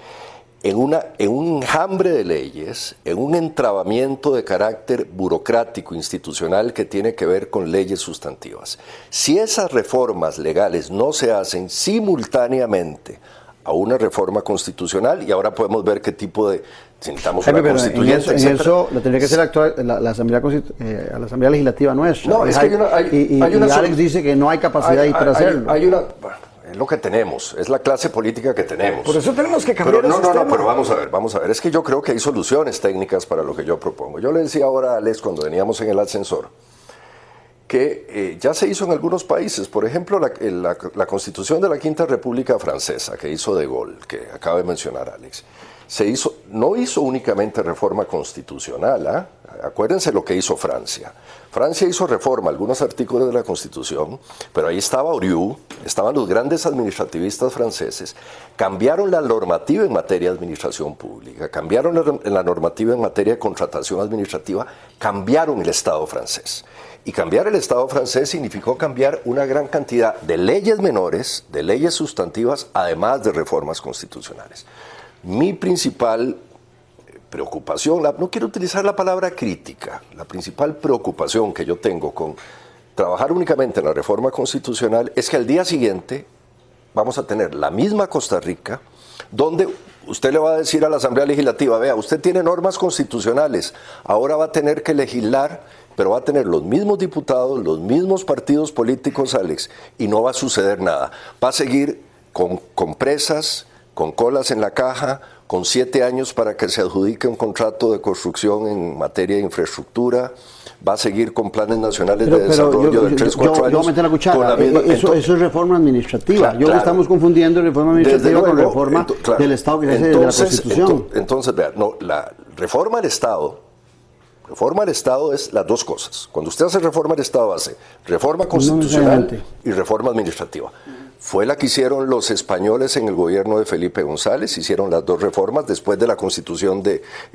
en un enjambre de leyes, en un entrabamiento de carácter burocrático, institucional, que tiene que ver con leyes sustantivas. Si esas reformas legales no se hacen simultáneamente a una reforma constitucional, y ahora podemos ver qué tipo de... Necesitamos una constituyente, en eso lo tendría que ser la Asamblea Legislativa nuestra. No, es que hay una y Alex dice que no hay capacidad para hacerlo. Es lo que tenemos, es la clase política que tenemos. Por eso tenemos que cambiar el sistema. Pero vamos a ver. Es que yo creo que hay soluciones técnicas para lo que yo propongo. Yo le decía ahora a Alex cuando veníamos en el ascensor que ya se hizo en algunos países. Por ejemplo, la Constitución de la Quinta República Francesa que hizo De Gaulle, que acaba de mencionar Alex, se hizo no hizo únicamente reforma constitucional, ¿ah? Acuérdense lo que hizo Francia. Francia hizo reforma, algunos artículos de la Constitución, pero ahí estaba Oriol, estaban los grandes administrativistas franceses, cambiaron la normativa en materia de administración pública, cambiaron la normativa en materia de contratación administrativa, cambiaron el Estado francés. Y cambiar el Estado francés significó cambiar una gran cantidad de leyes menores, de leyes sustantivas, además de reformas constitucionales. Mi principal preocupación, no quiero utilizar la palabra crítica, la principal preocupación que yo tengo con trabajar únicamente en la reforma constitucional es que al día siguiente vamos a tener la misma Costa Rica, donde usted le va a decir a la Asamblea Legislativa, vea, usted tiene normas constitucionales, ahora va a tener que legislar, pero va a tener los mismos diputados, los mismos partidos políticos, Alex, y no va a suceder nada. Va a seguir con presas, con colas en la caja, con 7 años para que se adjudique un contrato de construcción en materia de infraestructura, va a seguir con planes nacionales de desarrollo de 3-4 años. Yo voy a meter la cuchara, eso es reforma administrativa. Claro, estamos confundiendo reforma administrativa con reforma del Estado que se hace de la Constitución. Entonces, vean, no, la reforma del Estado es las dos cosas. Cuando usted hace reforma del Estado, hace reforma constitucional y reforma administrativa. Fue la que hicieron los españoles en el gobierno de Felipe González, hicieron las dos reformas después de la Constitución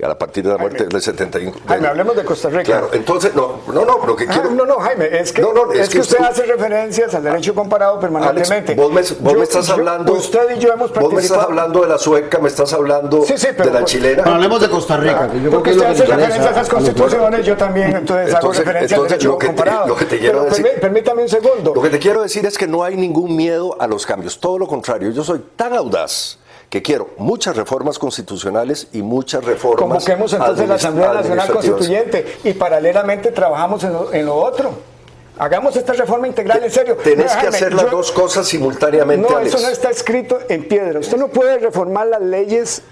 a partir de la muerte del 75. Jaime, hablemos de Costa Rica. Claro, entonces, lo que quiero... Jaime, es que usted hace referencias al derecho comparado permanentemente. Alex, vos me estás hablando... Usted y yo hemos participado... Vos me estás hablando de la sueca, me estás hablando de la chilena. Pero hablemos de Costa Rica. Porque usted hace referencias a esas constituciones, yo también entonces hago referencia al derecho comparado. Lo que te quiero decir... Permítame un segundo. Lo que te quiero decir es que no hay ningún miedo a los cambios. Todo lo contrario, yo soy tan audaz que quiero muchas reformas constitucionales y muchas reformas convoquemos entonces la Asamblea Nacional Constituyente y paralelamente trabajamos en lo otro. Hagamos esta reforma integral en serio. Tenés que hacer las dos cosas simultáneamente, No, Alex. eso no está escrito en piedra. Usted no puede reformar las leyes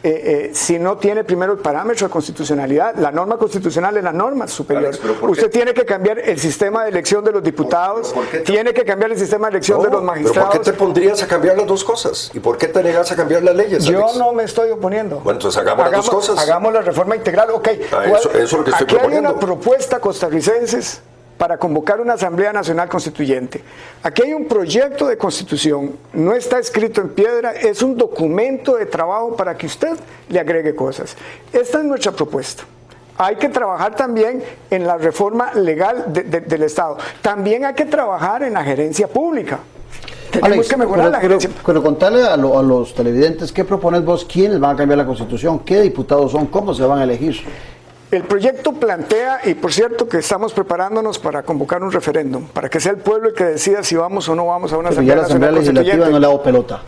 si no tiene primero el parámetro de constitucionalidad. La norma constitucional es la norma superior. Alex, Usted tiene que cambiar el sistema de elección de los diputados, tiene que cambiar el sistema de elección de los magistrados. ¿Pero por qué te pondrías a cambiar las dos cosas? ¿Y por qué te negas a cambiar las leyes, Alex? Yo no me estoy oponiendo. Bueno, entonces hagamos las dos cosas. Hagamos la reforma integral, ok. Eso es lo que estoy proponiendo. Aquí hay una propuesta costarricenses para convocar una Asamblea Nacional Constituyente. Aquí hay un proyecto de constitución, no está escrito en piedra, es un documento de trabajo para que usted le agregue cosas. Esta es nuestra propuesta. Hay que trabajar también en la reforma legal del Estado. También hay que trabajar en la gerencia pública. Tenemos que mejorar la gerencia. Pero contarle a los televidentes, ¿qué propones vos? ¿Quiénes van a cambiar la Constitución? ¿Qué diputados son? ¿Cómo se van a elegir? El proyecto plantea, y por cierto que estamos preparándonos para convocar un referéndum, para que sea el pueblo el que decida si vamos o no vamos a una Asamblea Nacional Constituyente. Ya la Asamblea Legislativa no le ha dado pelota.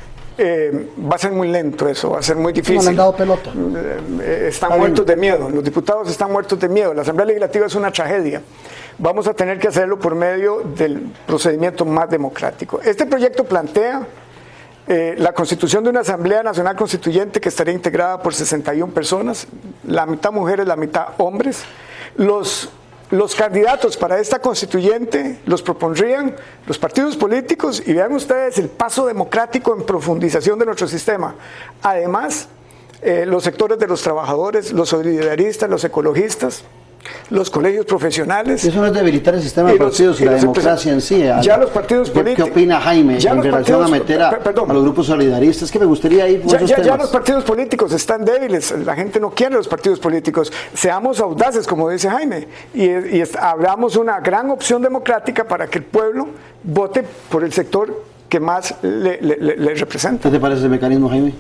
Va a ser muy lento eso, va a ser muy difícil. No le han dado pelota. Están muertos de miedo, los diputados están muertos de miedo. La Asamblea Legislativa es una tragedia. Vamos a tener que hacerlo por medio del procedimiento más democrático. Este proyecto plantea la constitución de una Asamblea Nacional Constituyente que estaría integrada por 61 personas, la mitad mujeres, la mitad hombres. Los candidatos para esta constituyente los propondrían los partidos políticos y vean ustedes el paso democrático en profundización de nuestro sistema. Además, los sectores de los trabajadores, los solidaristas, los ecologistas, los colegios profesionales. Eso no es debilitar el sistema de partidos y la democracia en sí. Ya los partidos políticos. ¿Qué opina Jaime en relación a meter a los grupos solidaristas? Es que me gustaría ir por esos temas. Ya los partidos políticos están débiles. La gente no quiere los partidos políticos. Seamos audaces, como dice Jaime, y hablamos una gran opción democrática para que el pueblo vote por el sector que más le representa. ¿Qué te parece el mecanismo, Jaime?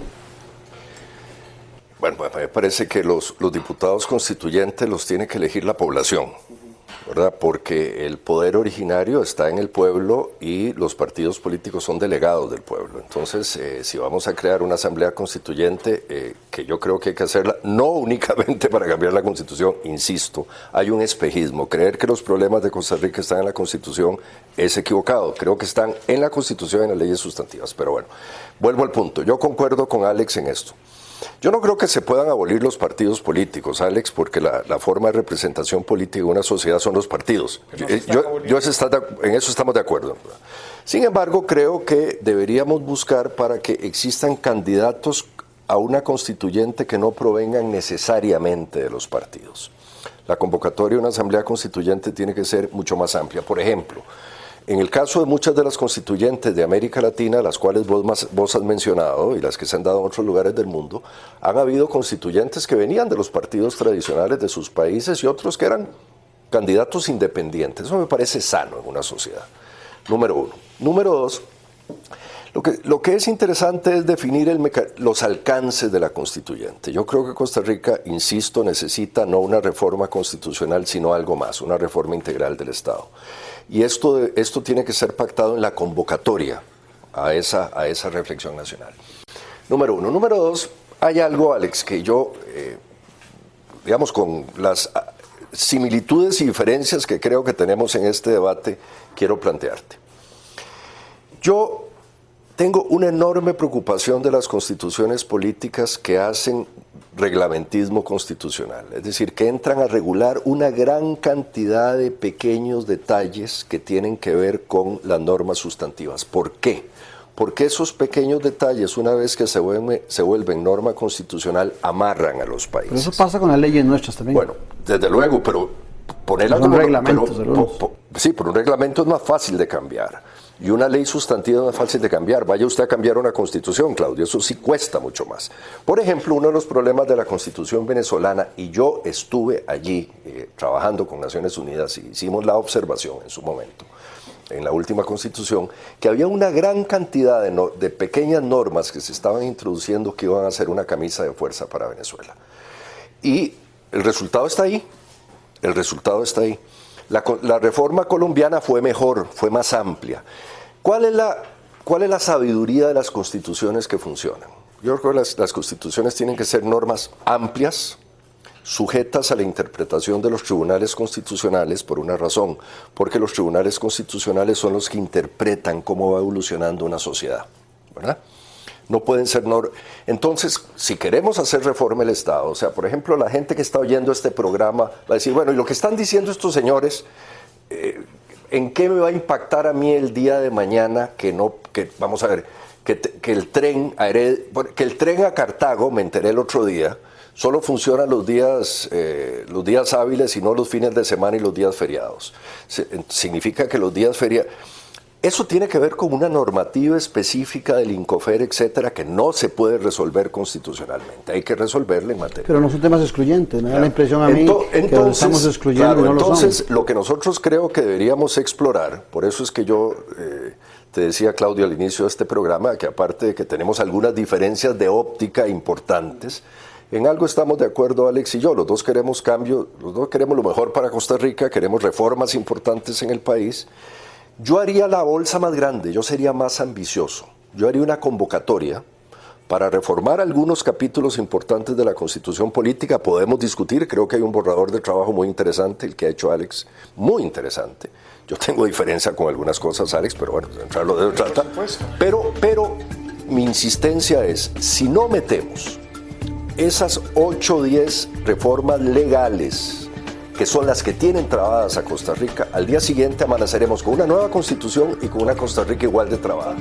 Bueno, me parece que los diputados constituyentes los tiene que elegir la población, ¿verdad? Porque el poder originario está en el pueblo y los partidos políticos son delegados del pueblo. Entonces, si vamos a crear una asamblea constituyente, que yo creo que hay que hacerla, no únicamente para cambiar la Constitución, insisto, hay un espejismo. Creer que los problemas de Costa Rica están en la Constitución es equivocado. Creo que están en la Constitución y en las leyes sustantivas. Pero bueno, vuelvo al punto. Yo concuerdo con Alex en esto. Yo no creo que se puedan abolir los partidos políticos, Alex, porque la forma de representación política de una sociedad son los partidos. En eso estamos de acuerdo. Sin embargo, creo que deberíamos buscar para que existan candidatos a una constituyente que no provengan necesariamente de los partidos. La convocatoria de una asamblea constituyente tiene que ser mucho más amplia. Por ejemplo, en el caso de muchas de las constituyentes de América Latina, las cuales vos has mencionado y las que se han dado en otros lugares del mundo, han habido constituyentes que venían de los partidos tradicionales de sus países y otros que eran candidatos independientes. Eso me parece sano en una sociedad. Número uno. Número dos, lo que es interesante es definir los alcances de la constituyente. Yo creo que Costa Rica, insisto, necesita no una reforma constitucional, sino algo más, una reforma integral del Estado. Y esto tiene que ser pactado en la convocatoria a esa reflexión nacional. Número uno. Número dos, hay algo, Alex, que yo, digamos, con las similitudes y diferencias que creo que tenemos en este debate, quiero plantearte. Yo tengo una enorme preocupación de las constituciones políticas que hacen reglamentismo constitucional, es decir, que entran a regular una gran cantidad de pequeños detalles que tienen que ver con las normas sustantivas. ¿Por qué? Porque esos pequeños detalles, una vez que se vuelven norma constitucional, amarran a los países. Pero eso pasa con las leyes nuestras también. Bueno, desde luego, pero ponerla como... Sí, pero un reglamento es más fácil de cambiar. Y una ley sustantiva no es fácil de cambiar. Vaya usted a cambiar una constitución, Claudio, eso sí cuesta mucho más. Por ejemplo, uno de los problemas de la constitución venezolana, y yo estuve allí trabajando con Naciones Unidas y hicimos la observación en su momento, en la última constitución, que había una gran cantidad de pequeñas normas que se estaban introduciendo que iban a ser una camisa de fuerza para Venezuela. Y el resultado está ahí. El resultado está ahí. La reforma colombiana fue mejor, fue más amplia. ¿Cuál es la sabiduría de las constituciones que funcionan? Yo creo que las constituciones tienen que ser normas amplias, sujetas a la interpretación de los tribunales constitucionales por una razón, porque los tribunales constitucionales son los que interpretan cómo va evolucionando una sociedad, ¿verdad? No pueden ser Entonces, si queremos hacer reforma del Estado, o sea, por ejemplo, la gente que está oyendo este programa va a decir, bueno, y lo que están diciendo estos señores, ¿en qué me va a impactar a mí el día de mañana vamos a ver, que el tren a Cartago, me enteré el otro día, solo funciona los días hábiles y no los fines de semana y los días feriados? Significa que los días feriados... Eso tiene que ver con una normativa específica del INCOFER, etcétera, que no se puede resolver constitucionalmente. Hay que resolverla en materia. Pero no son temas excluyentes. Me da la impresión a mí que los estamos excluyendo, claro, y no entonces, lo son. Lo que nosotros creo que deberíamos explorar, por eso es que yo te decía, Claudio, al inicio de este programa, que aparte de que tenemos algunas diferencias de óptica importantes, en algo estamos de acuerdo, Alex y yo. Los dos queremos cambio, los dos queremos lo mejor para Costa Rica, queremos reformas importantes en el país. Yo haría la bolsa más grande, yo sería más ambicioso. Yo haría una convocatoria para reformar algunos capítulos importantes de la Constitución Política. Podemos discutir, creo que hay un borrador de trabajo muy interesante, el que ha hecho Alex, muy interesante. Yo tengo diferencia con algunas cosas, Alex, pero bueno, entrarlo de trata. Pero mi insistencia es, si no metemos esas 8 o 10 reformas legales, que son las que tienen trabadas a Costa Rica, al día siguiente amaneceremos con una nueva constitución y con una Costa Rica igual de trabada.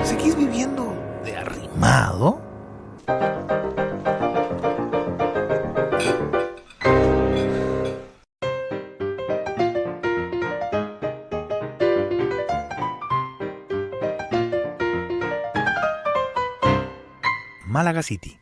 ¿Seguís viviendo de arrimado? Málaga City.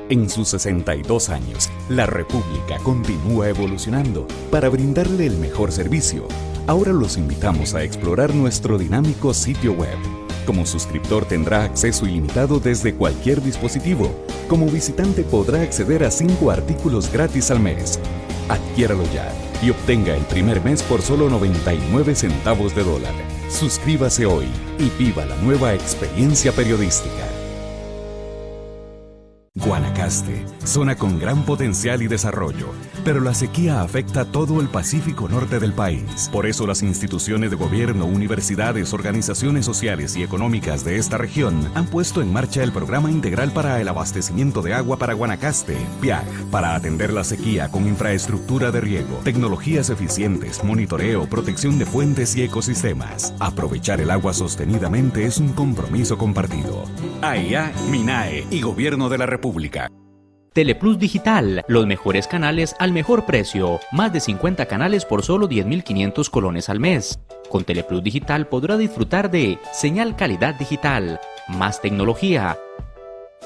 En sus 62 años, la República continúa evolucionando para brindarle el mejor servicio. Ahora los invitamos a explorar nuestro dinámico sitio web. Como suscriptor tendrá acceso ilimitado desde cualquier dispositivo. Como visitante podrá acceder a 5 artículos gratis al mes. Adquiéralo ya y obtenga el primer mes por solo 99 centavos de dólar. Suscríbase hoy y viva la nueva experiencia periodística. Guanacaste, zona con gran potencial y desarrollo, pero la sequía afecta a todo el Pacífico Norte del país. Por eso las instituciones de gobierno, universidades, organizaciones sociales y económicas de esta región han puesto en marcha el Programa Integral para el Abastecimiento de Agua para Guanacaste, PIAG, para atender la sequía con infraestructura de riego, tecnologías eficientes, monitoreo, protección de fuentes y ecosistemas. Aprovechar el agua sostenidamente es un compromiso compartido. AIA, MINAE y Gobierno de la República. Teleplus Digital, los mejores canales al mejor precio. Más de 50 canales por solo 10.500 colones al mes. Con Teleplus Digital podrá disfrutar de señal calidad digital, más tecnología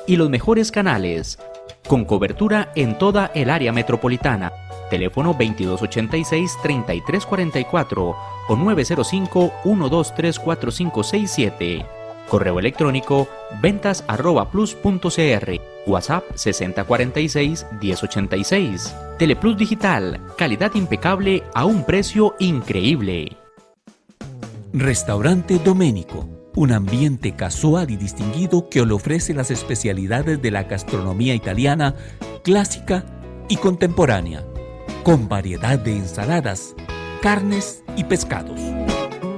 y los mejores canales, con cobertura en toda el área metropolitana. Teléfono 2286-3344 o 905-123-4567. Correo electrónico ventas@plus.cr. WhatsApp 6046-1086. Teleplus Digital, calidad impecable a un precio increíble. Restaurante Doménico, un ambiente casual y distinguido que le ofrece las especialidades de la gastronomía italiana clásica y contemporánea, con variedad de ensaladas, carnes y pescados,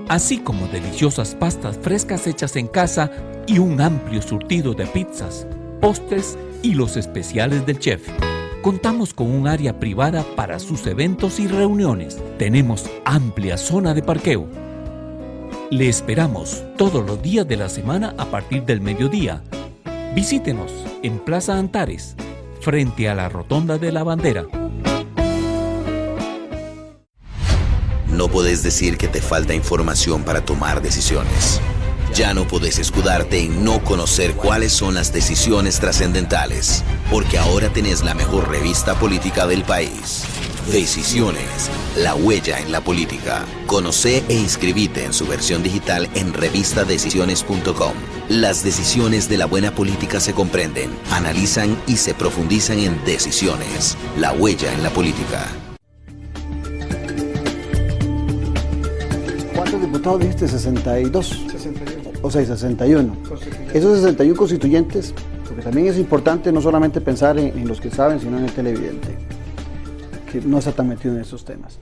así como deliciosas pastas frescas hechas en casa y un amplio surtido de pizzas, postres y los especiales del chef. Contamos con un área privada para sus eventos y reuniones. Tenemos amplia zona de parqueo. Le esperamos todos los días de la semana a partir del mediodía. Visítenos en Plaza Antares, frente a la Rotonda de la Bandera. No podés decir que te falta información para tomar decisiones. Ya no podés escudarte en no conocer cuáles son las decisiones trascendentales, porque ahora tenés la mejor revista política del país. Decisiones, la huella en la política. Conoce e inscribite en su versión digital en revistadecisiones.com. Las decisiones de la buena política se comprenden, analizan y se profundizan en Decisiones, la huella en la política. ¿Cuántos diputados dijiste? 62. 61. O sea, 61. Esos 61 constituyentes, porque también es importante no solamente pensar en los que saben, sino en el televidente, que no está tan metido en esos temas.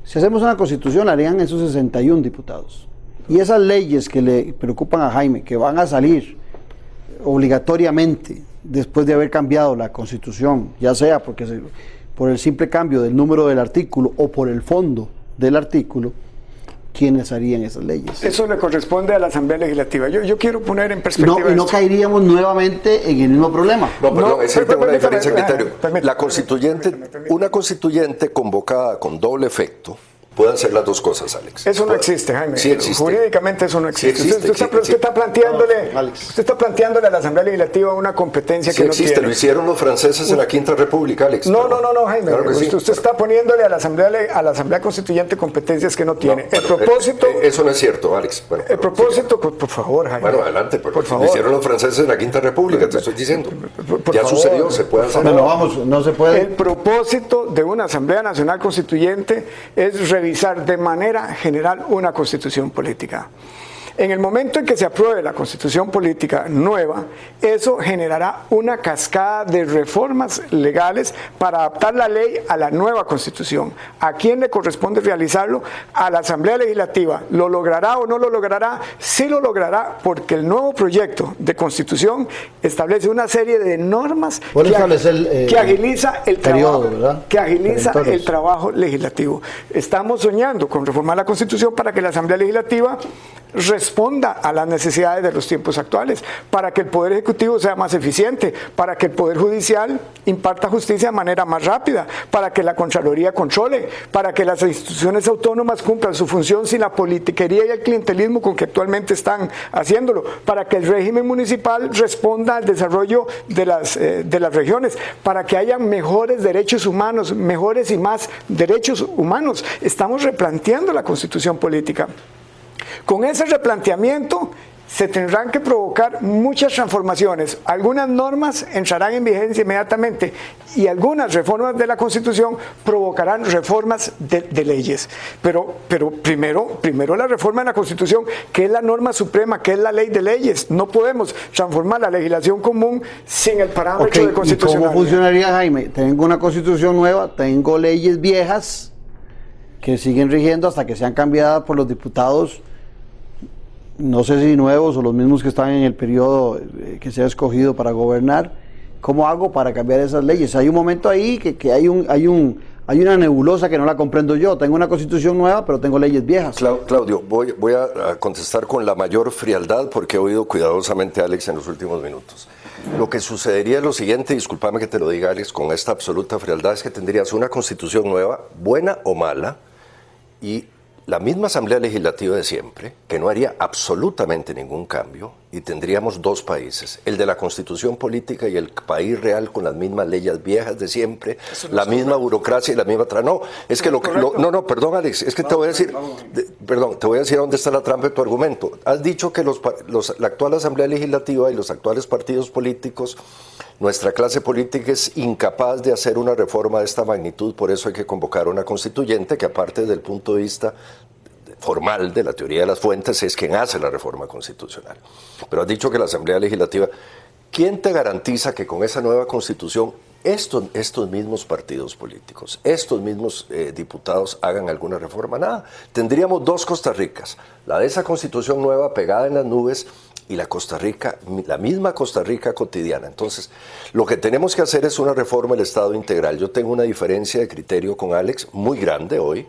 Si hacemos una constitución, la harían esos 61 diputados. Y esas leyes que le preocupan a Jaime, que van a salir obligatoriamente después de haber cambiado la constitución, ya sea porque por el simple cambio del número del artículo o por el fondo del artículo, ¿quiénes harían esas leyes? Eso le corresponde a la Asamblea Legislativa. Yo quiero poner en perspectiva. No caeríamos nuevamente en el mismo problema. No, perdón, es una diferencia de criterio. La constituyente, una constituyente convocada con doble efecto, pueden ser las dos cosas, Alex. Eso no existe, Jaime. Sí existe. Jurídicamente eso no existe. Sí existe. Usted está planteándole a la Asamblea Legislativa una competencia que no tiene. Sí existe, lo hicieron los franceses en la Quinta República, Alex. No, Jaime. Claro usted está poniéndole a la Asamblea Constituyente competencias que no tiene. El propósito... Eso no es cierto, Alex. Bueno, el propósito, por favor, Jaime. Bueno, adelante, por favor. Lo hicieron los franceses en la Quinta República, te estoy diciendo. Ya sucedió, se puede hacer. No se puede. El propósito de una Asamblea Nacional Constituyente es revisar de manera general una constitución política. En el momento en que se apruebe la constitución política nueva, eso generará una cascada de reformas legales para adaptar la ley a la nueva constitución. ¿A quién le corresponde realizarlo? A la Asamblea Legislativa. ¿Lo logrará o no lo logrará? Sí lo logrará, porque el nuevo proyecto de constitución establece una serie de normas que agiliza el trabajo legislativo. Estamos soñando con reformar la constitución para que la Asamblea Legislativa responda a las necesidades de los tiempos actuales, para que el Poder Ejecutivo sea más eficiente, para que el Poder Judicial imparta justicia de manera más rápida, para que la Contraloría controle, para que las instituciones autónomas cumplan su función sin la politiquería y el clientelismo con que actualmente están haciéndolo, para que el régimen municipal responda al desarrollo de las regiones, para que haya mejores derechos humanos, mejores y más derechos humanos. Estamos replanteando la constitución política. Con ese replanteamiento se tendrán que provocar muchas transformaciones. Algunas normas entrarán en vigencia inmediatamente y algunas reformas de la Constitución provocarán reformas de leyes. Pero primero la reforma de la Constitución, que es la norma suprema, que es la ley de leyes. No podemos transformar la legislación común sin el parámetro de constitucionalidad. ¿Cómo funcionaría, Jaime? Tengo una Constitución nueva, tengo leyes viejas que siguen rigiendo hasta que sean cambiadas por los diputados, no sé si nuevos o los mismos que están en el periodo que se ha escogido para gobernar. ¿Cómo hago para cambiar esas leyes? Hay un momento ahí que hay una nebulosa que no la comprendo yo. Tengo una Constitución nueva, pero tengo leyes viejas. Claudio, voy a contestar con la mayor frialdad porque he oído cuidadosamente a Alex en los últimos minutos. Lo que sucedería es lo siguiente, discúlpame que te lo diga, Alex, con esta absoluta frialdad, es que tendrías una Constitución nueva, buena o mala, y la misma Asamblea Legislativa de siempre, que no haría absolutamente ningún cambio, y tendríamos dos países, el de la Constitución política y el país real con las mismas leyes viejas de siempre, la misma burocracia y la misma... No, es que perdón, Alex, es que te voy a decir, te voy a decir dónde está la trampa de tu argumento. Has dicho que la actual Asamblea Legislativa y los actuales partidos políticos, nuestra clase política es incapaz de hacer una reforma de esta magnitud, por eso hay que convocar una constituyente que, aparte desde el punto de vista formal de la teoría de las fuentes, es quien hace la reforma constitucional. Pero has dicho que la Asamblea Legislativa, ¿quién te garantiza que con esa nueva constitución estos mismos partidos políticos, estos mismos diputados hagan alguna reforma? Nada. Tendríamos dos Costa Ricas, la de esa constitución nueva pegada en las nubes y la Costa Rica, la misma Costa Rica cotidiana. Entonces, lo que tenemos que hacer es una reforma del Estado integral. Yo tengo una diferencia de criterio con Alex muy grande hoy,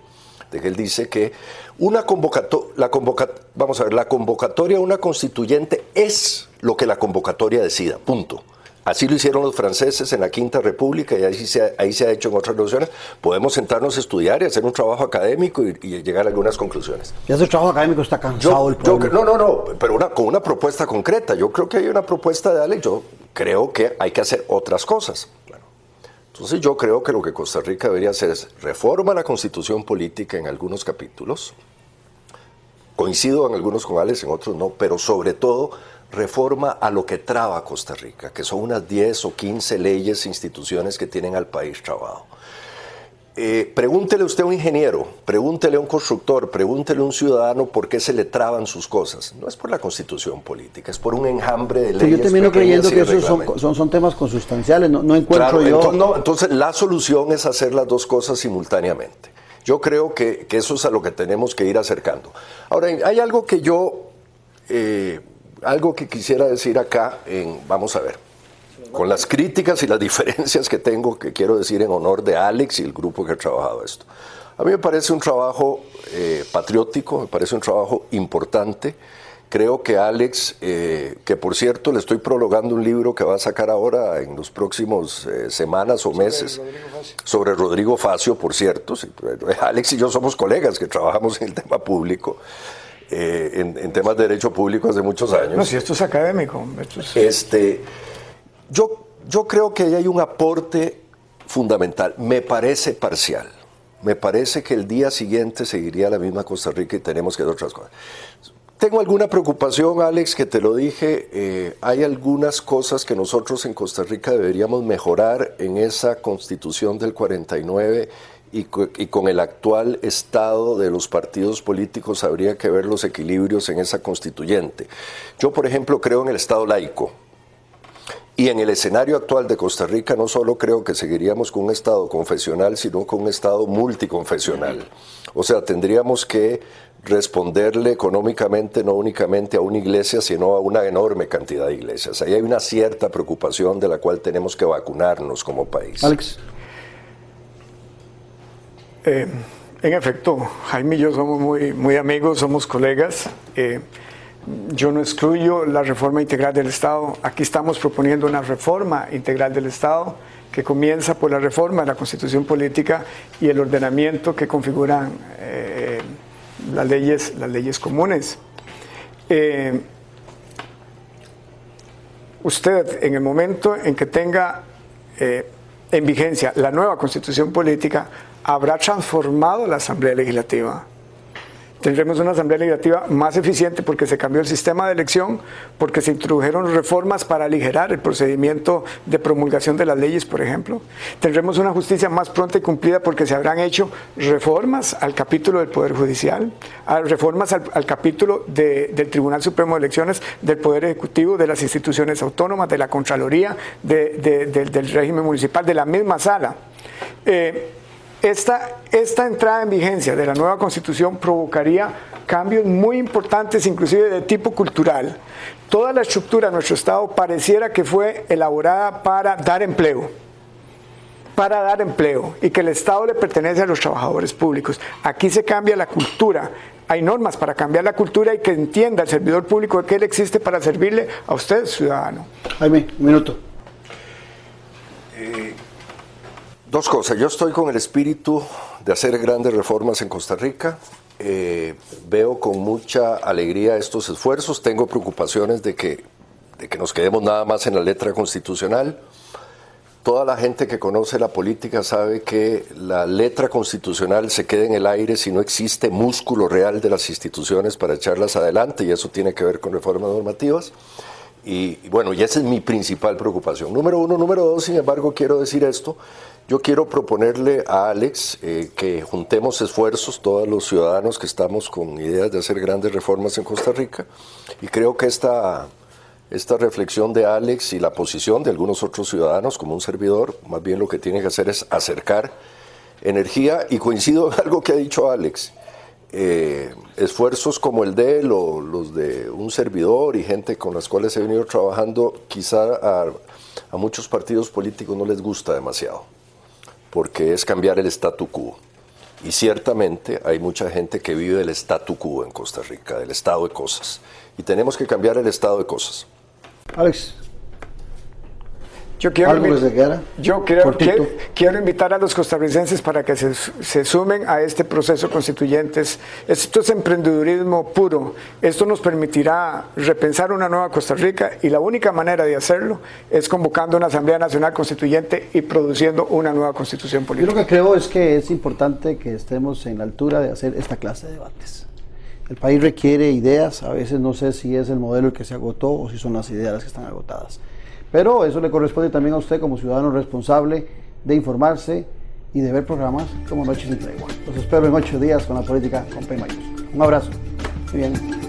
de que él dice que la convocatoria a una constituyente es lo que la convocatoria decida, punto. Así lo hicieron los franceses en la Quinta República y ahí se ha hecho en otras revoluciones. Podemos sentarnos a estudiar y hacer un trabajo académico y llegar a algunas conclusiones. Y ese trabajo académico está cansado el pueblo. No, pero con una propuesta concreta. Yo creo que hay una propuesta de Alex. Yo creo que hay que hacer otras cosas. Bueno, entonces yo creo que lo que Costa Rica debería hacer es reforma la Constitución política en algunos capítulos. Coincido en algunos con Alex, en otros no, pero sobre todo reforma a lo que traba a Costa Rica, que son unas 10 o 15 leyes e instituciones que tienen al país trabado. Pregúntele usted a un ingeniero, pregúntele a un constructor, pregúntele a un ciudadano por qué se le traban sus cosas. No es por la Constitución política, es por un enjambre de leyes. Yo termino creyendo que esos son temas consustanciales, no encuentro claro, entonces la solución es hacer las dos cosas simultáneamente. Yo creo que eso es a lo que tenemos que ir acercando. Ahora, hay algo que algo que quisiera decir acá, vamos a ver, con las críticas y las diferencias que tengo, que quiero decir en honor de Alex y el grupo que ha trabajado esto. A mí me parece un trabajo patriótico, me parece un trabajo importante. Creo que Alex, que por cierto le estoy prologando un libro que va a sacar ahora en los próximos semanas o meses, sobre Rodrigo Facio, por cierto. Alex y yo somos colegas que trabajamos en el tema público. En temas de derecho público hace muchos años. No, si esto es académico. Yo creo que ahí hay un aporte fundamental. Me parece parcial. Me parece que el día siguiente seguiría la misma Costa Rica y tenemos que hacer otras cosas. Tengo alguna preocupación, Alex, que te lo dije. Hay algunas cosas que nosotros en Costa Rica deberíamos mejorar en esa Constitución del 49 y con el actual estado de los partidos políticos habría que ver los equilibrios en esa constituyente. Yo, por ejemplo, creo en el Estado laico. Y en el escenario actual de Costa Rica no solo creo que seguiríamos con un Estado confesional, sino con un Estado multiconfesional. O sea, tendríamos que responderle económicamente no únicamente a una iglesia, sino a una enorme cantidad de iglesias. Ahí hay una cierta preocupación de la cual tenemos que vacunarnos como país. Alex. En efecto, Jaime y yo somos muy amigos, somos colegas. Yo no excluyo la reforma integral del Estado. Aquí estamos proponiendo una reforma integral del Estado que comienza por la reforma de la Constitución política y el ordenamiento que configuran las leyes comunes. Usted, en el momento en que tenga en vigencia la nueva Constitución política, habrá transformado la Asamblea Legislativa. Tendremos una asamblea legislativa más eficiente porque se cambió el sistema de elección, porque se introdujeron reformas para aligerar el procedimiento de promulgación de las leyes, por ejemplo. Tendremos una justicia más pronta y cumplida porque se habrán hecho reformas al capítulo del Poder Judicial, reformas al capítulo del Tribunal Supremo de Elecciones, del Poder Ejecutivo, de las instituciones autónomas, de la Contraloría, del régimen municipal, de la misma sala. Esta entrada en vigencia de la nueva Constitución provocaría cambios muy importantes, inclusive de tipo cultural. Toda la estructura de nuestro Estado pareciera que fue elaborada para dar empleo, y que el Estado le pertenece a los trabajadores públicos. Aquí se cambia la cultura. Hay normas para cambiar la cultura y que entienda el servidor público que él existe para servirle a usted, ciudadano. Jaime, un minuto. Dos cosas. Yo estoy con el espíritu de hacer grandes reformas en Costa Rica. Veo con mucha alegría estos esfuerzos. Tengo preocupaciones de que nos quedemos nada más en la letra constitucional. Toda la gente que conoce la política sabe que la letra constitucional se queda en el aire si no existe músculo real de las instituciones para echarlas adelante, y eso tiene que ver con reformas normativas. Y bueno, y esa es mi principal preocupación. Número uno. Número dos, sin embargo, quiero decir esto. Yo quiero proponerle a Alex que juntemos esfuerzos, todos los ciudadanos que estamos con ideas de hacer grandes reformas en Costa Rica, y creo que esta reflexión de Alex y la posición de algunos otros ciudadanos, como un servidor, más bien lo que tiene que hacer es acercar energía, y coincido en algo que ha dicho Alex. Esfuerzos como el de él o los de un servidor y gente con las cuales he venido trabajando, quizá a muchos partidos políticos no les gusta demasiado, porque es cambiar el statu quo. Y ciertamente hay mucha gente que vive del statu quo en Costa Rica, del estado de cosas. Y tenemos que cambiar el estado de cosas. Alex, yo quiero invitar a los costarricenses para que se sumen a este proceso constituyente. Esto es emprendedurismo puro. Esto nos permitirá repensar una nueva Costa Rica, y la única manera de hacerlo es convocando una Asamblea Nacional Constituyente y produciendo una nueva constitución política. Yo lo que creo es que es importante que estemos en la altura de hacer esta clase de debates. El país requiere ideas. A veces no sé si es el modelo el que se agotó o si son las ideas las que están agotadas. Pero eso le corresponde también a usted como ciudadano responsable de informarse y de ver programas como Noches sin Tregua. Los espero en 8 días con la política con P mayúscula. Un abrazo. Muy bien.